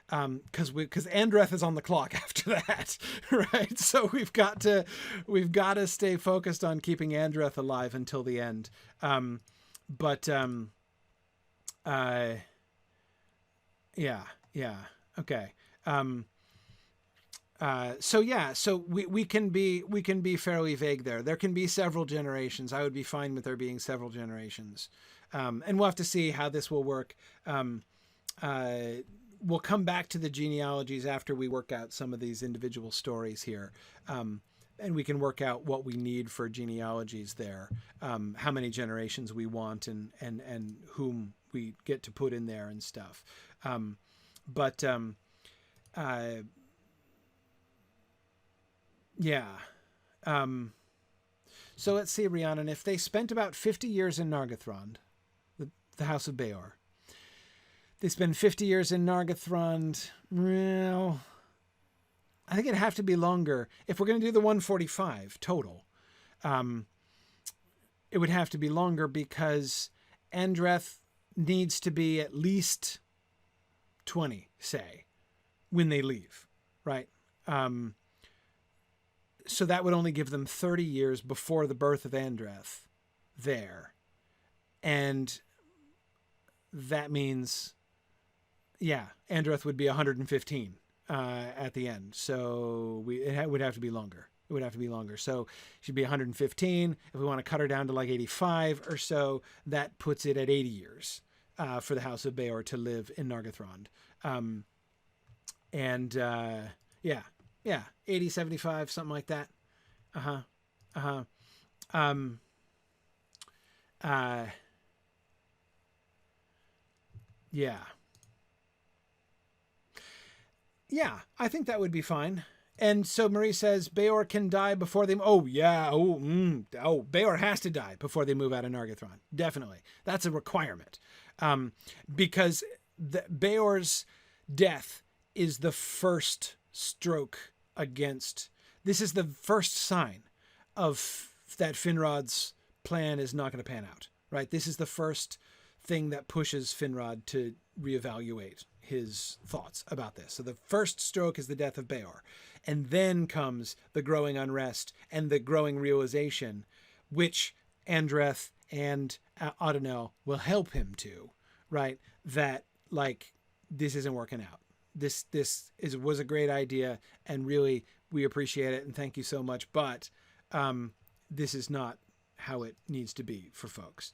Because Andreth is on the clock after that, right? So we've got to stay focused on keeping Andreth alive until the end. Yeah, okay. So we can be fairly vague there. There can be several generations. I would be fine with there being several generations. And we'll have to see how this will work. We'll come back to the genealogies after we work out some of these individual stories here. And we can work out what we need for genealogies there, how many generations we want and whom we get to put in there and stuff. Yeah. So let's see, Rhiannon, if they spent about 50 years in Nargothrond, the House of Beor, they spend 50 years in Nargothrond, well, I think it'd have to be longer. If we're going to do the 145 total, it would have to be longer because Andreth needs to be at least 20, say, when they leave, right? So that would only give them 30 years before the birth of Andreth there. And that means, yeah, Andreth would be 115 at the end. So it would have to be longer. It would have to be longer. So she'd be 115. If we want to cut her down to like 85 or so, that puts it at 80 years for the House of Beor to live in Nargothrond. Yeah, 80, 75, something like that. Yeah. Yeah, I think that would be fine. And so Marie says Beor can die before they... Oh, yeah. Beor has to die before they move out of Nargothrond. Definitely. That's a requirement. Because Beor's death is the first stroke against... This is the first sign of that Finrod's plan is not going to pan out, right? This is the first thing that pushes Finrod to reevaluate his thoughts about this. So the first stroke is the death of Beor. And then comes the growing unrest and the growing realization, which Andreth and Adenel will help him to, right? That, like, this isn't working out. This was a great idea, and really we appreciate it and thank you so much, but this is not how it needs to be for folks.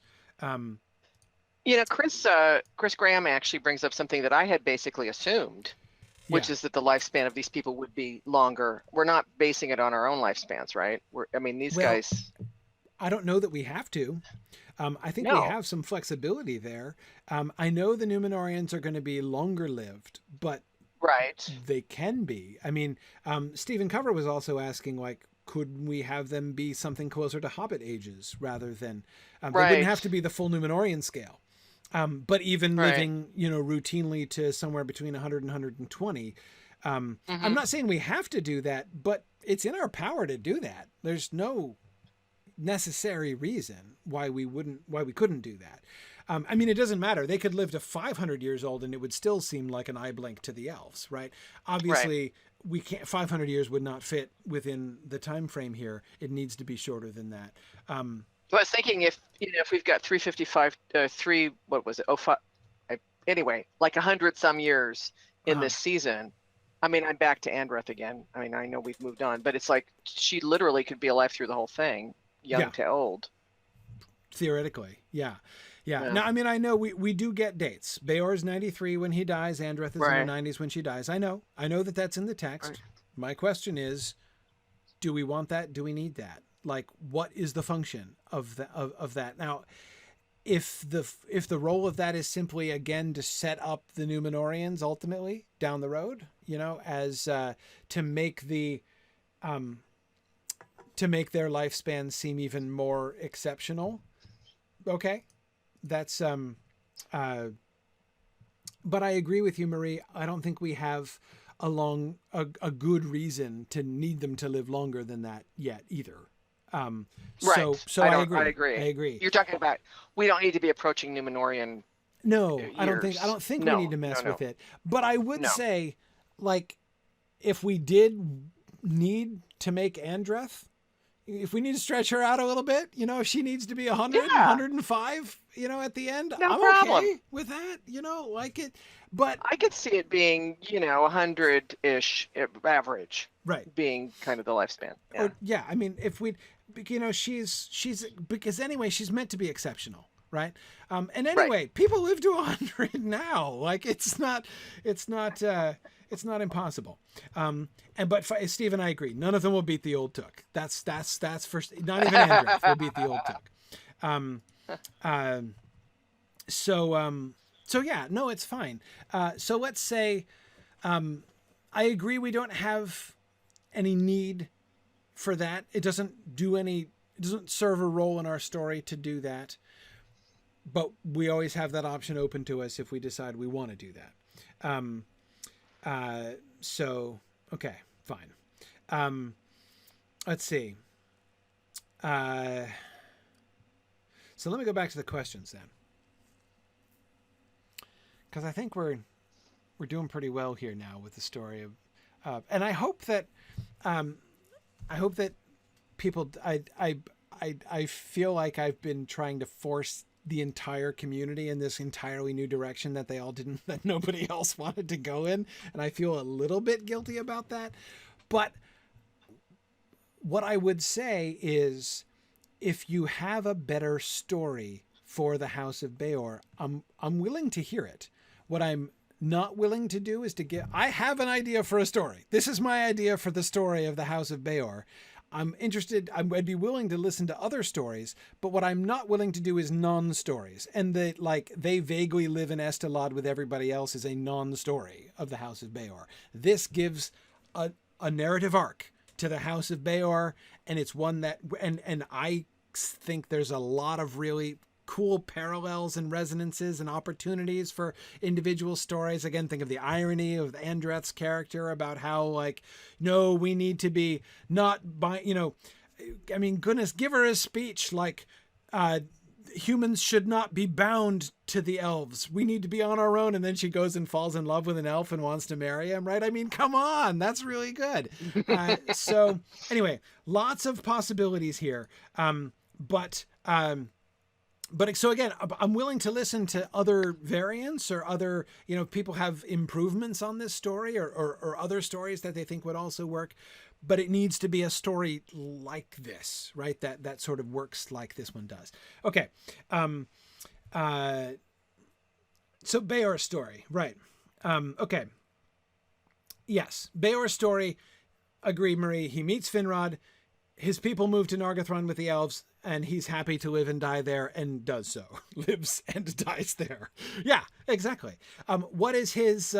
Chris Graham actually brings up something that I had basically assumed, which is that the lifespan of these people would be longer. We're not basing it on our own lifespans, right? These guys... I don't know that we have to. I think we have some flexibility there. I know the Numenorians are going to be longer lived, but they can be. Stephen Cover was also asking, like, could we have them be something closer to Hobbit ages rather than... They wouldn't have to be the full Numenorian scale. But even living, routinely to somewhere between 100 and 120. I'm not saying we have to do that, but it's in our power to do that. There's no necessary reason why we couldn't do that. It doesn't matter. They could live to 500 years old and it would still seem like an eye blink to the elves, right? Obviously, we can't. 500 years would not fit within the time frame here. It needs to be shorter than that. So I was thinking if we've got 355, what was it? 05, anyway, like 100 some years in this season. I'm back to Andreth again. I know we've moved on, but it's like she literally could be alive through the whole thing, young to old. Theoretically, yeah. Now, I know we do get dates. Beor's 93 when he dies. Andreth is in her 90s when she dies. I know that that's in the text. Right. My question is, do we want that? Do we need that? like what is the function of that now. If the role of that is simply again to set up the Numenorians ultimately down the road, as to make their lifespan seem even more exceptional, okay, that's but I agree with you, Marie. I don't think we have a good reason to need them to live longer than that yet either. Right. So I agree. I agree. You're talking about we don't need to be approaching Numenorian. No, years. I don't think we need to mess with it. But I would say, like, if we did need to make Andreth, if we need to stretch her out a little bit, if she needs to be 100, 105, at the end, I'm problem. okay with that, like it. But I could see it being, 100-ish average. Right. Being kind of the lifespan. Yeah. I mean, if we, she's because anyway, she's meant to be exceptional. Right. And anyway, people live to 100 now. Like it's not impossible. But Steve and I agree. None of them will beat the old Took. That's first. Not even Andreth will beat the old Took. So yeah, no, it's fine. So let's say, I agree. We don't have any need for that. It doesn't serve a role in our story to do that. But we always have that option open to us if we decide we want to do that. So, okay, fine. Let's see. So let me go back to the questions then. Because I think we're doing pretty well here now with the story of, and I hope that people, I feel like I've been trying to force the entire community in this entirely new direction that that nobody else wanted to go in. And I feel a little bit guilty about that. But what I would say is if you have a better story for the House of Beor, I'm willing to hear it. What I'm not willing to do is I have an idea for a story. This is my idea for the story of the House of Beor. I'm interested. I'd be willing to listen to other stories, but what I'm not willing to do is non-stories. And they vaguely live in Estelad with everybody else is a non-story of the House of Beor. This gives a narrative arc to the House of Beor, and it's one that, and I think there's a lot of really cool parallels and resonances and opportunities for individual stories. Again, think of the irony of Andreth's character about how no, we need to be not by, I mean, goodness, give her a speech humans should not be bound to the elves. We need to be on our own. And then she goes and falls in love with an elf and wants to marry him. Right. I mean, come on, that's really good. So anyway, lots of possibilities here. But so again, I'm willing to listen to other variants or other, people have improvements on this story or other stories that they think would also work, but it needs to be a story like this, right? That sort of works like this one does. Okay. So Beor's story, right. Okay. Yes. Beor's story. Agree, Marie. He meets Finrod. His people move to Nargothrond with the elves, and he's happy to live and die there, and does so. Lives and dies there. Yeah, exactly. What is his...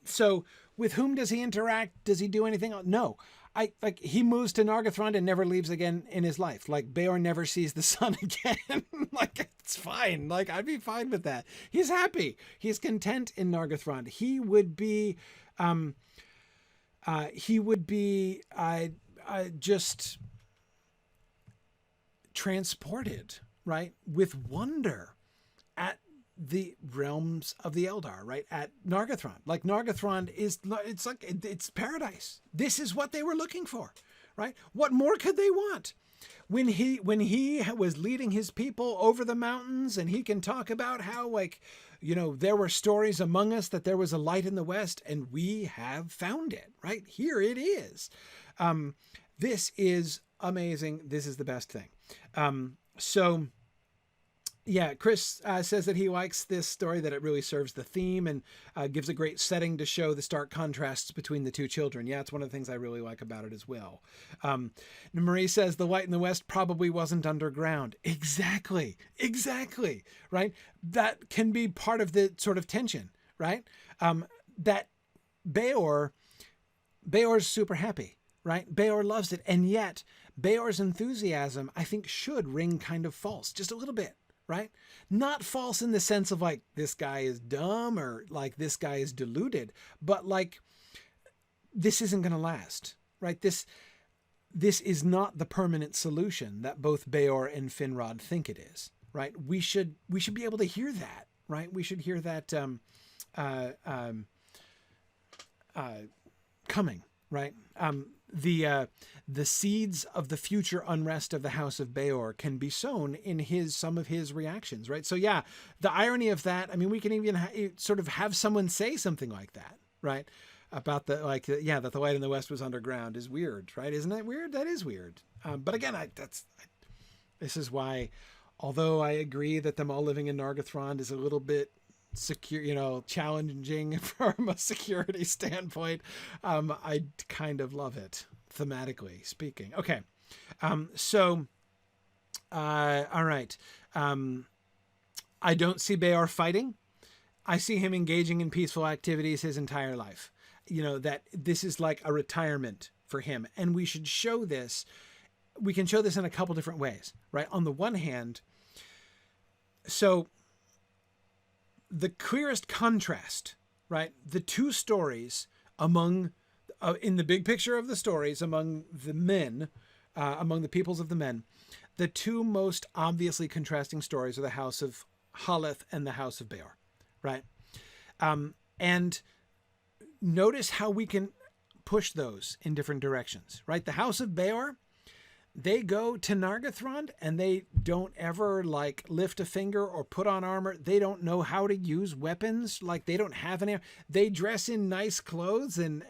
so with whom does he interact? Does he do anything? No. He moves to Nargothrond and never leaves again in his life. Beor never sees the sun again. It's fine. I'd be fine with that. He's happy. He's content in Nargothrond. He would be... just transported, right, with wonder at the realms of the Eldar, right, at Nargothrond. Nargothrond it's paradise. This is what they were looking for, right? What more could they want? When he was leading his people over the mountains, and he can talk about how there were stories among us that there was a light in the west, and we have found it, right? Here it is. This is amazing. This is the best thing. So Yeah, Chris says that he likes this story, that it really serves the theme and gives a great setting to show the stark contrasts between the two children. Yeah, it's one of the things I really like about it as well. Marie says the light in the west probably wasn't underground. Exactly, exactly, right? That can be part of the sort of tension, right? That Beor, Beor's super happy, right? Beor loves it. And yet Beor's enthusiasm, I think, should ring kind of false, just a little bit, right? Not false in the sense of like, this guy is dumb or like this guy is deluded, but like, this isn't going to last, right? This is not the permanent solution that both Beor and Finrod think it is, right? We should be able to hear that, right? We should hear that, coming, right? The seeds of the future unrest of the House of Beor can be sown in some of his reactions, right? So yeah, the irony of that. I mean, we can even sort of have someone say something like that, right? About that the light in the west was underground is weird, right? Isn't that weird? That is weird. But again, this is why, although I agree that them all living in Nargothrond is a little bit secure, challenging from a security standpoint, I kind of love it, thematically speaking. Okay. All right. I don't see Beor fighting. I see him engaging in peaceful activities his entire life. That this is like a retirement for him. And we should show this. We can show this in a couple different ways, right? On the one hand, so the clearest contrast, right? The two stories among, in the big picture of the stories among the men, among the peoples of the men, the two most obviously contrasting stories are the House of Haleth and the House of Beor, right? And notice how we can push those in different directions, right? The House of Beor, they go to Nargothrond and they don't ever like lift a finger or put on armor. They don't know how to use weapons. Like they don't have any. They dress in nice clothes and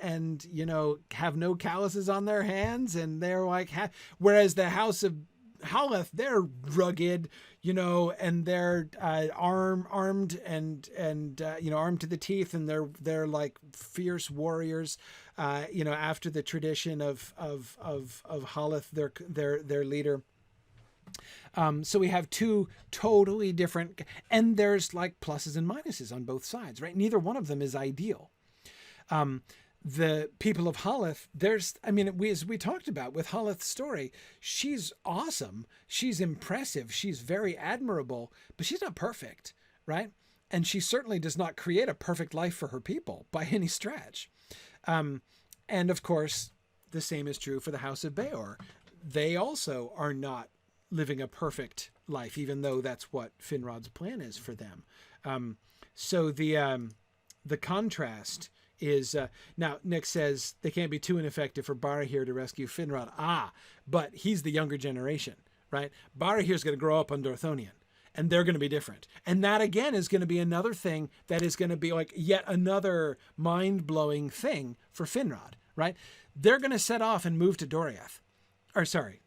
have no calluses on their hands, and they're like. Whereas the House of Haleth, they're rugged, and they're armed and armed to the teeth, and they're like fierce warriors, after the tradition of Haleth, their leader. So we have two totally different, and there's like pluses and minuses on both sides, right? Neither one of them is ideal. The people of Haleth, as we talked about with Haleth's story, she's awesome. She's impressive. She's very admirable, but she's not perfect, right? And she certainly does not create a perfect life for her people by any stretch. And of course, the same is true for the House of Beor. They also are not living a perfect life, even though that's what Finrod's plan is for them. So the contrast is now Nick says they can't be too ineffective for Barahir to rescue Finrod. But he's the younger generation, right? Barahir's going to grow up on Dorthonion, and they're going to be different. And that again is going to be another thing that is going to be like yet another mind-blowing thing for Finrod, right? They're going to set off and move to Doriath.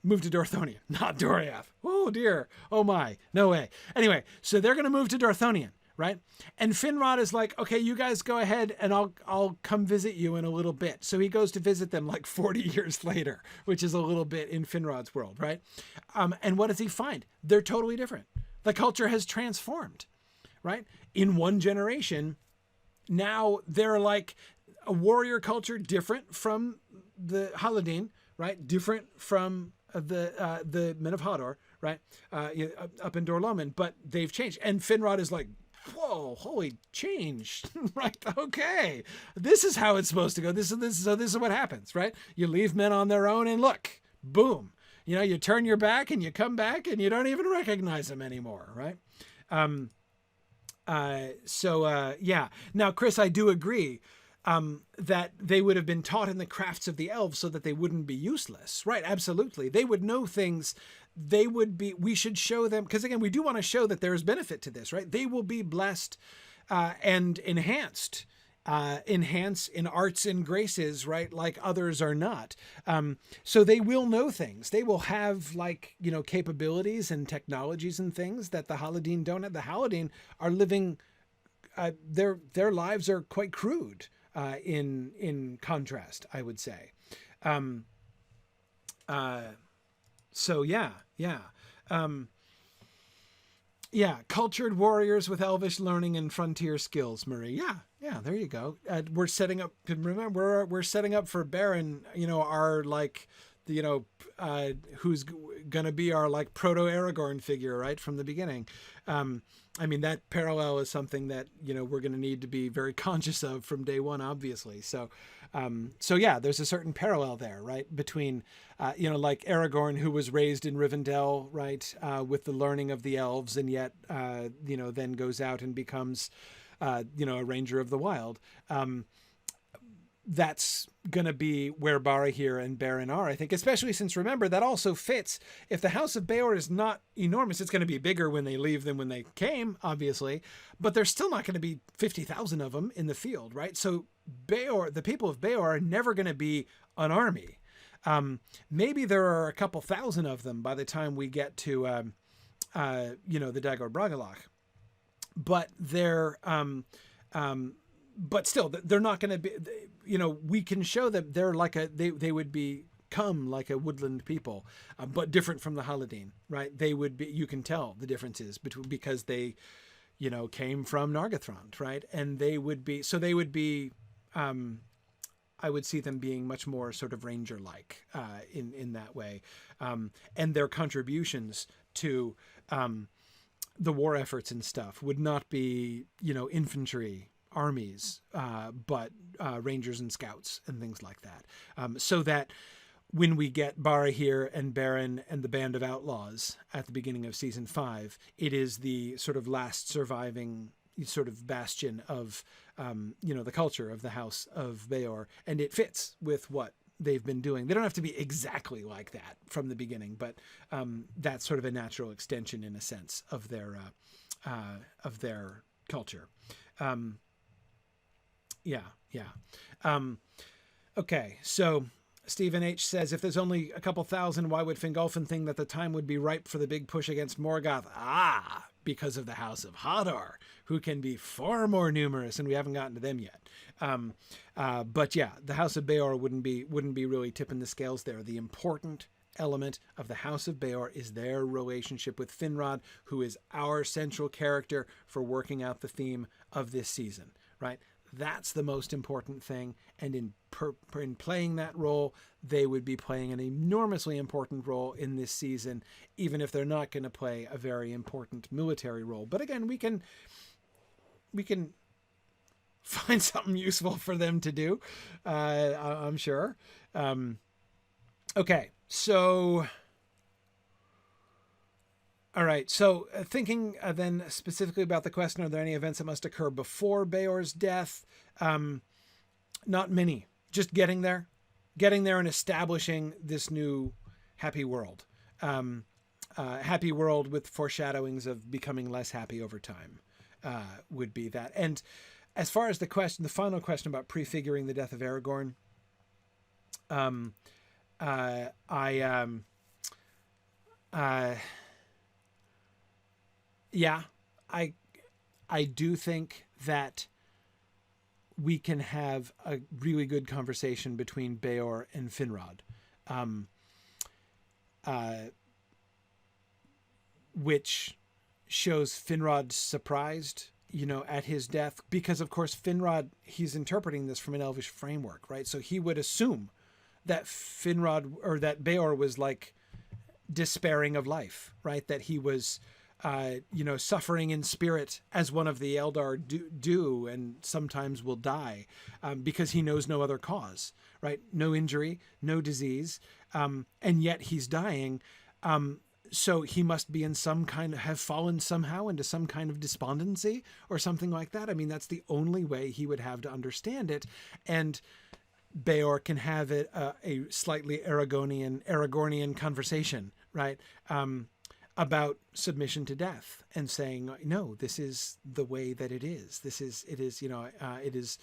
Move to Dorthonion, not Doriath. Oh dear. Oh my. No way. Anyway, so they're going to move to Dorthonion. Right. And Finrod is like, okay, you guys go ahead and I'll come visit you in a little bit. So he goes to visit them like 40 years later, which is a little bit in Finrod's world. Right. And what does he find? They're totally different. The culture has transformed. Right. In one generation, now they're like a warrior culture different from the Haladin. Right. Different from the men of Hador. Right. Up in Dorloman. But they've changed. And Finrod is like, whoa, holy change, right? Okay. This is how it's supposed to go. This is what happens, right? You leave men on their own and look, boom, you turn your back and you come back and you don't even recognize them anymore. Right. Yeah. Now, Chris, I do agree, that they would have been taught in the crafts of the elves so that they wouldn't be useless. Right. Absolutely. They would know things. We should show them, because again, we do want to show that there is benefit to this, right? They will be blessed, and enhanced enhance in arts and graces, right? Like others are not. So they will know things. They will have like, capabilities and technologies and things that the Haladin don't have. The Haladin are living, their lives are quite crude, in contrast, I would say. So yeah. Yeah, cultured warriors with elvish learning and frontier skills, Marie. Yeah, there you go. We're setting up. Remember, we're setting up for Baron. Our like, who's gonna be our like proto Aragorn figure, right from the beginning. I mean, that parallel is something that we're gonna need to be very conscious of from day one, obviously. So yeah, there's a certain parallel there, right, between like Aragorn, who was raised in Rivendell, right, with the learning of the elves, and yet then goes out and becomes a ranger of the wild. That's going to be where Barahir and Beren are, I think, especially since, remember, that also fits. If the House of Beor is not enormous, it's going to be bigger when they leave than when they came, obviously, but there's still not going to be 50,000 of them in the field, right? So Beor, the people of Beor, are never going to be an army. Maybe there are a couple thousand of them by the time we get to, the Dagor Bragollach, but but still, they're not going to be, we can show that they're like they would become like a woodland people, but different from the Haladin, right? They would be, you can tell the differences because they, came from Nargothrond, right? And they would be, I would see them being much more sort of ranger-like in that way. And their contributions to the war efforts and stuff would not be, infantry armies, but rangers and scouts and things like that. So that when we get Barahir and Beren and the Band of Outlaws at the beginning of season 5, it is the sort of last surviving sort of bastion of, the culture of the House of Beor, and it fits with what they've been doing. They don't have to be exactly like that from the beginning, but that's sort of a natural extension, in a sense, of their culture. Yeah. Okay, so Stephen H. says, if there's only a couple thousand, why would Fingolfin think that the time would be ripe for the big push against Morgoth? Because of the House of Hadar, who can be far more numerous, and we haven't gotten to them yet. But yeah, the House of Beor wouldn't be really tipping the scales there. The important element of the House of Beor is their relationship with Finrod, who is our central character for working out the theme of this season, right? That's the most important thing. And in playing that role, they would be playing an enormously important role in this season, even if they're not going to play a very important military role. But again, we can find something useful for them to do, I'm sure. Okay, so... All right, so thinking then specifically about the question, are there any events that must occur before Beor's death? Not many. Just getting there and establishing this new happy world. Happy world with foreshadowings of becoming less happy over time would be that. And as far as the final question about prefiguring the death of Aragorn, yeah, I do think that we can have a really good conversation between Beor and Finrod, which shows Finrod surprised, at his death, because of course Finrod, he's interpreting this from an elvish framework, right? So he would assume that Finrod, or that Beor, was like despairing of life, right? That he was suffering in spirit, as one of the Eldar do and sometimes will die, because he knows no other cause, right? No injury, no disease, and yet he's dying. So he must be have fallen somehow into some kind of despondency or something like that. I mean, that's the only way he would have to understand it. And Beor can have a slightly Aragornian conversation, right? About submission to death, and saying, no, this is the way that it is. It is,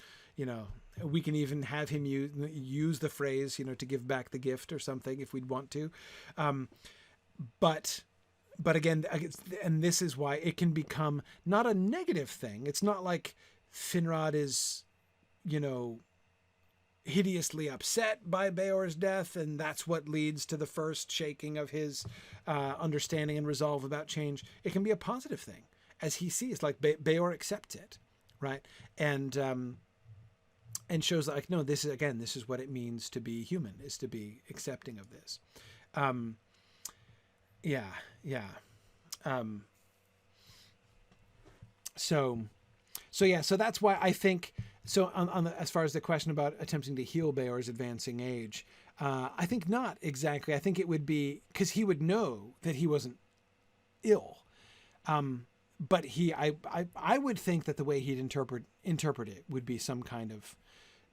we can even have him use the phrase, to give back the gift or something if we'd want to. But again, and this is why it can become not a negative thing. It's not like Finrod is, hideously upset by Beor's death, and that's what leads to the first shaking of his understanding and resolve about change. It can be a positive thing, as he sees, like Beor accepts it, right? And shows like, no, this is what it means to be human, is to be accepting of this. So that's why I think, so as far as the question about attempting to heal Beor's advancing age, I think not exactly. I think it would be because he would know that he wasn't ill. But I would think that the way he'd interpret it would be some kind of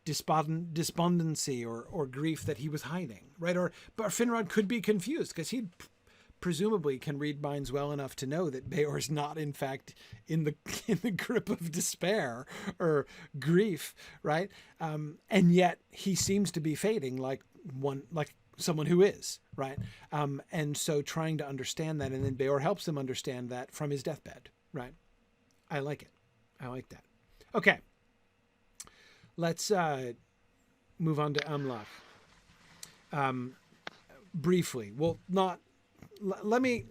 despondency or grief that he was hiding, right? But Finrod could be confused because he presumably can read minds well enough to know that Beor's not, in fact, in the grip of despair or grief, right? And yet he seems to be fading like someone who is, right? And so trying to understand that, and then Beor helps him understand that from his deathbed, right? I like it. I like that. Okay. Let's move on to Amlach. Briefly. Well, not... Let me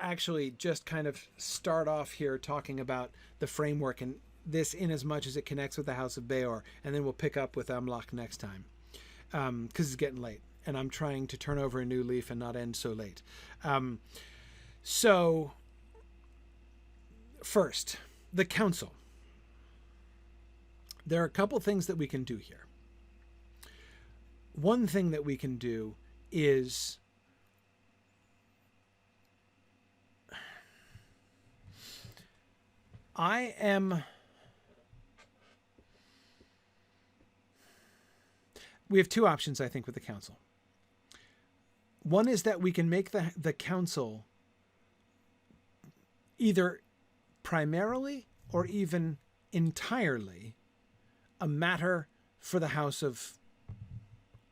actually just kind of start off here talking about the framework, and this in as much as it connects with the House of Beor, and then we'll pick up with Amlach next time, because it's getting late, and I'm trying to turn over a new leaf and not end so late. So, first, the council. There are a couple things that we can do here. One thing that we can do is... We have two options, I think, with the council. One is that we can make the council either primarily or even entirely a matter for the house of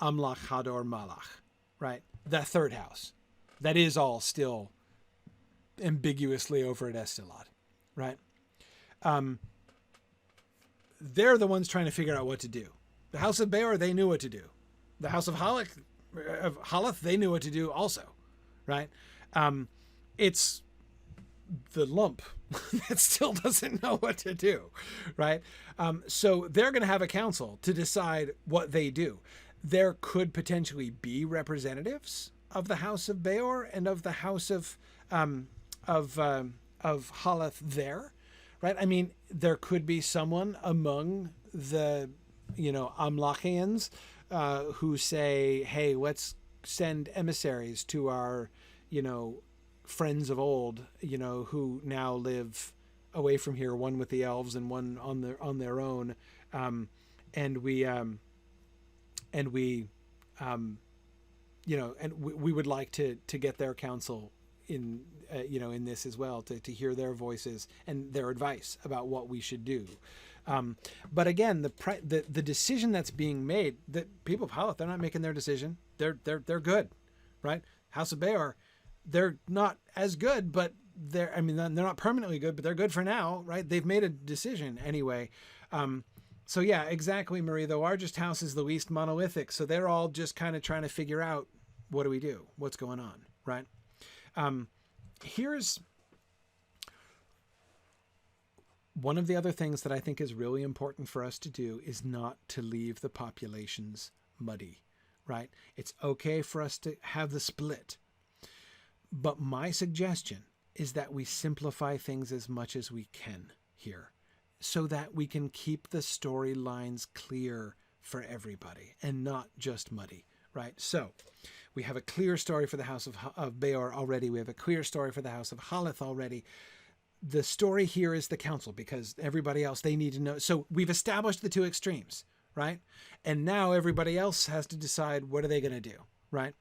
Amlach Hador Malach, right? The third house. That is all still ambiguously over at Estelad, right? They're the ones trying to figure out what to do. The House of Beor, they knew what to do. The House of Haleth, they knew what to do also, right? It's the lump that still doesn't know what to do, right? So they're going to have a council to decide what they do. There could potentially be representatives of the House of Beor and of the House of Haleth there, right? I mean, there could be someone among the, Amlachians who say, hey, let's send emissaries to our, friends of old, who now live away from here, one with the elves and one on their own. And we would like to get their counsel in this as well, to hear their voices and their advice about what we should do. But again, the decision that's being made, that people of Haleth, they're not making their decision. They're good, right? House of Beor, they're not as good, but they're not permanently good, but they're good for now, right? They've made a decision anyway. So yeah, exactly, Marie. The largest house is the least monolithic. So they're all just kind of trying to figure out, what do we do? What's going on, right? Here's one of the other things that I think is really important for us to do, is not to leave the populations muddy, right? It's okay for us to have the split. But my suggestion is that we simplify things as much as we can here, so that we can keep the storylines clear for everybody and not just muddy, right? So we have a clear story for the House of Beor already. We have a clear story for the House of Haleth already. The story here is the council, because everybody else, they need to know. So we've established the two extremes, right? And now everybody else has to decide, what are they going to do, right?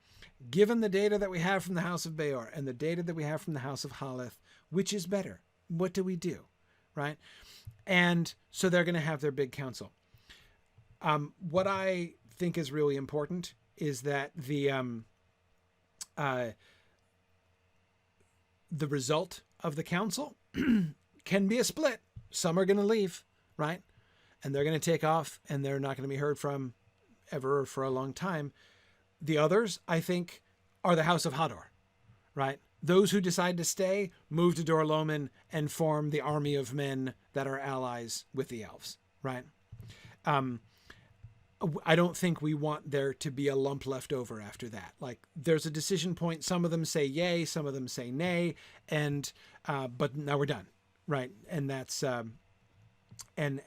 Given the data that we have from the House of Beor and the data that we have from the House of Haleth, which is better? What do we do, right? And so they're going to have their big council. What I think is really important is that the result of the council can be a split. Some are going to leave, right? And they're going to take off and they're not going to be heard from ever for a long time. The others, I think, are the House of Hador, right? Those who decide to stay move to Dor-Lomin and form the army of men that are allies with the elves, right? I don't think we want there to be a lump left over after that. Like, there's a decision point. Some of them say yay, some of them say nay, and but now we're done, right? And that's and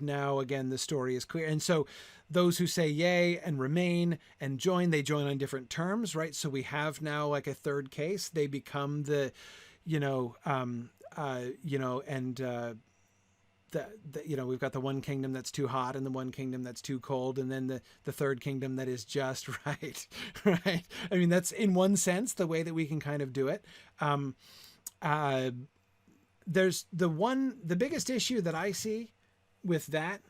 now again the story is clear. And so those who say yay and remain and join, they join on different terms, right? So we have now like a third case. They become the, we've got the one kingdom that's too hot and the one kingdom that's too cold, and then the third kingdom that is just right, right? I mean, that's in one sense the way that we can kind of do it. There's the biggest issue that I see with that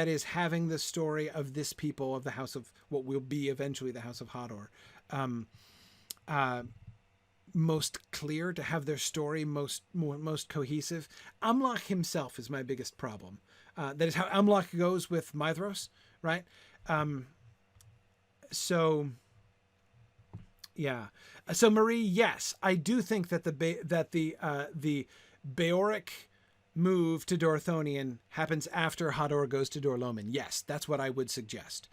is having the story of this people of the House of what will be eventually the House of Hador, most clear, to have their story most cohesive. Amlach himself is my biggest problem. That is how Amlach goes with Maedhros, right? So Marie, yes, I do think that the Beoric move to Dorthonion happens after Hador goes to Dor-Lomin. Yes, that's what I would suggest.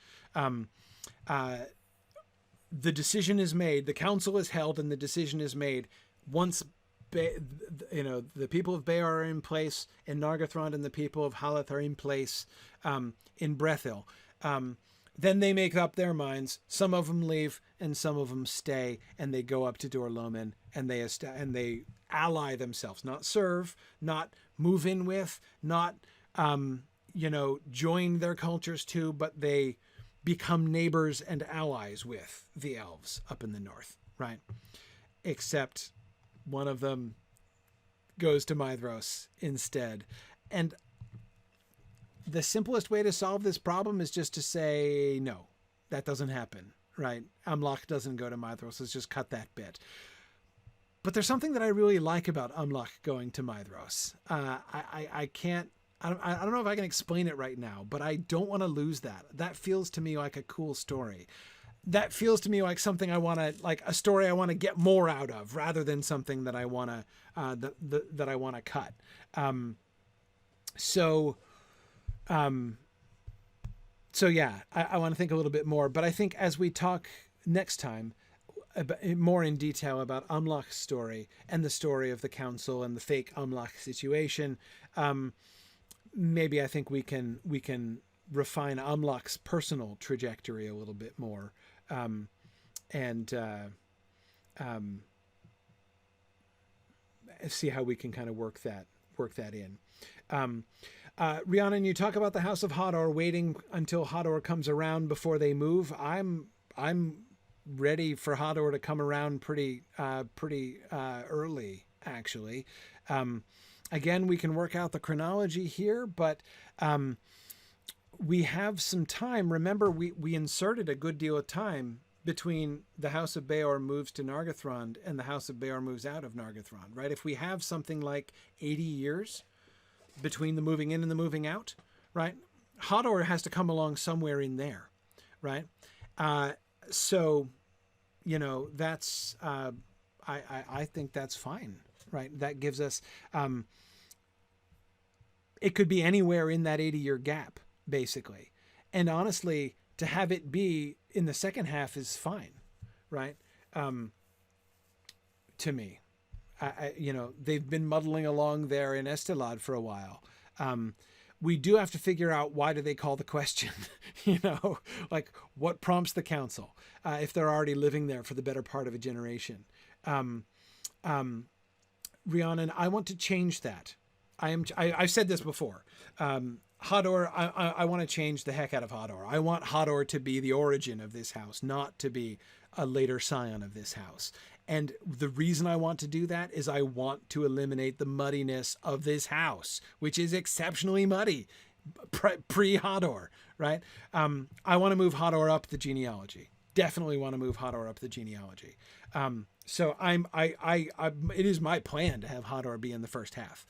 The decision is made, the council is held, and the decision is made once the people of Beor are in place in Nargothrond and the people of Halath are in place in Brethil. Then they make up their minds. Some of them leave and some of them stay, and they go up to Dor-Lomin and they ally themselves, not serve, not move in with, not join their cultures too, but they become neighbors and allies with the elves up in the north, right? Except one of them goes to Maedhros instead. And the simplest way to solve this problem is just to say, no, that doesn't happen, right? Amlach doesn't go to Maedhros. Let's just cut that bit. But there's something that I really like about Amlach going to Maedhros. I don't know if I can explain it right now, but I don't want to lose that. That feels to me like a cool story. That feels to me like something I want to, like a story I want to get more out of, rather than something that I want to that I want to cut. So yeah, I want to think a little bit more. But I think as we talk next time more in detail about Amlach's story and the story of the council and the fake Amlach situation, maybe I think we can refine Amlach's personal trajectory a little bit more, and see how we can kind of work that in. Rhiannon, you talk about the House of Hador waiting until Hador comes around before they move. I'm ready for Hador to come around pretty early, actually. Again, we can work out the chronology here, but we have some time. Remember, we inserted a good deal of time between the House of Beor moves to Nargothrond and the House of Beor moves out of Nargothrond, right? If we have something like 80 years between the moving in and the moving out, right? Hador has to come along somewhere in there, right? So, that's, I think that's fine, right? That gives us, it could be anywhere in that 80-year gap, basically. And honestly, to have it be in the second half is fine, right? To me, they've been muddling along there in Estelad for a while. We do have to figure out, why do they call the question? Like, what prompts the council if they're already living there for the better part of a generation? Rhiannon, I want to change that. I've said this before. Hador, I want to change the heck out of Hador. I want Hador to be the origin of this house, not to be a later scion of this house. And the reason I want to do that is I want to eliminate the muddiness of this house, which is exceptionally muddy. pre-Hador, right? I want to move Hador up the genealogy. Definitely want to move Hador up the genealogy. So it is my plan to have Hador be in the first half,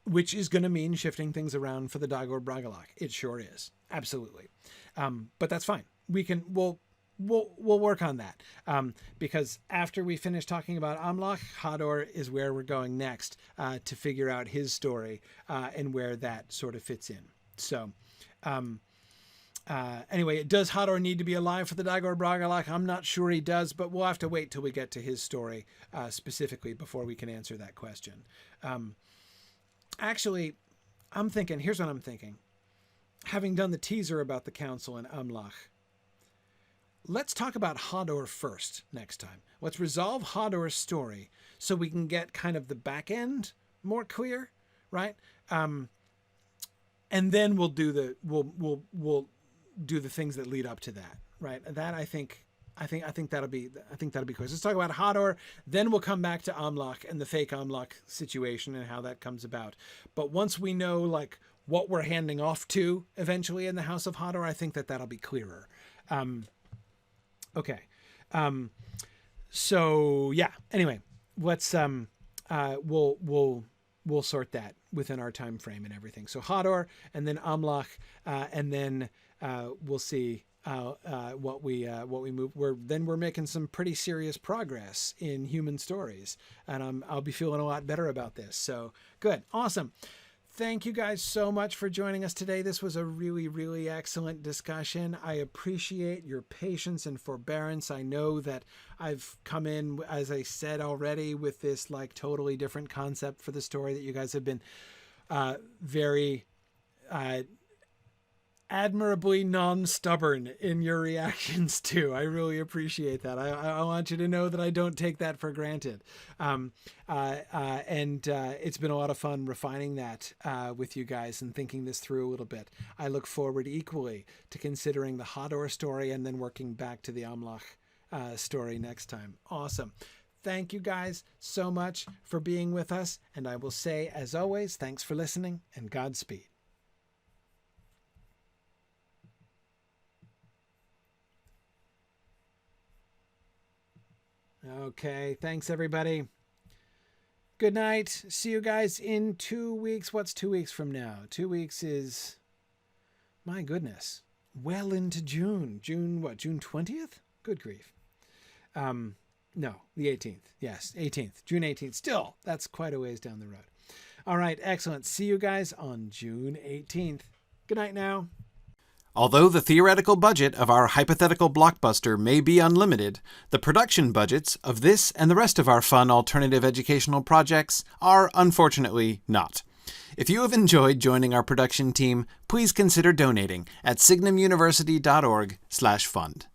which is going to mean shifting things around for the Dagor Bragalach. It sure is, absolutely. But that's fine. We'll work on that, because after we finish talking about Amlach, Hador is where we're going next to figure out his story and where that sort of fits in. So. Anyway, does Hador need to be alive for the Dagor Bragalach? I'm not sure he does, but we'll have to wait till we get to his story specifically before we can answer that question. Actually, here's what I'm thinking. Having done the teaser about the council and Amlach, let's talk about Hador first next time. Let's resolve Hador's story so we can get kind of the back end more clear, right? And then we'll do the things that lead up to that, right? That I think that'll be close. Let's talk about Hador, then we'll come back to Amlach and the fake Amlach situation and how that comes about. But once we know like what we're handing off to eventually in the House of Hador, I think that'll be clearer. Okay. So yeah. Anyway, let's we'll sort that within our time frame and everything. So Hador and then Amlach, and then we'll see what we move. We're making some pretty serious progress in human stories, and I'll be feeling a lot better about this. So good, awesome. Thank you guys so much for joining us today. This was a really, really excellent discussion. I appreciate your patience and forbearance. I know that I've come in, as I said already, with this like totally different concept for the story that you guys have been very admirably non-stubborn in your reactions to. I really appreciate that. I want you to know that I don't take that for granted. And it's been a lot of fun refining that with you guys and thinking this through a little bit. I look forward equally to considering the Hador story and then working back to the Amlach story next time. Awesome. Thank you guys so much for being with us. And I will say, as always, thanks for listening and Godspeed. Okay, thanks everybody. Good night. See you guys in 2 weeks. What's 2 weeks from now? 2 weeks is, my goodness, well into June. June 20th? Good grief. No, the 18th. Yes, 18th. June 18th. Still, that's quite a ways down the road. All right, excellent. See you guys on June 18th. Good night now. Although the theoretical budget of our hypothetical blockbuster may be unlimited, the production budgets of this and the rest of our fun alternative educational projects are unfortunately not. If you have enjoyed joining our production team, please consider donating at signumuniversity.org/fund.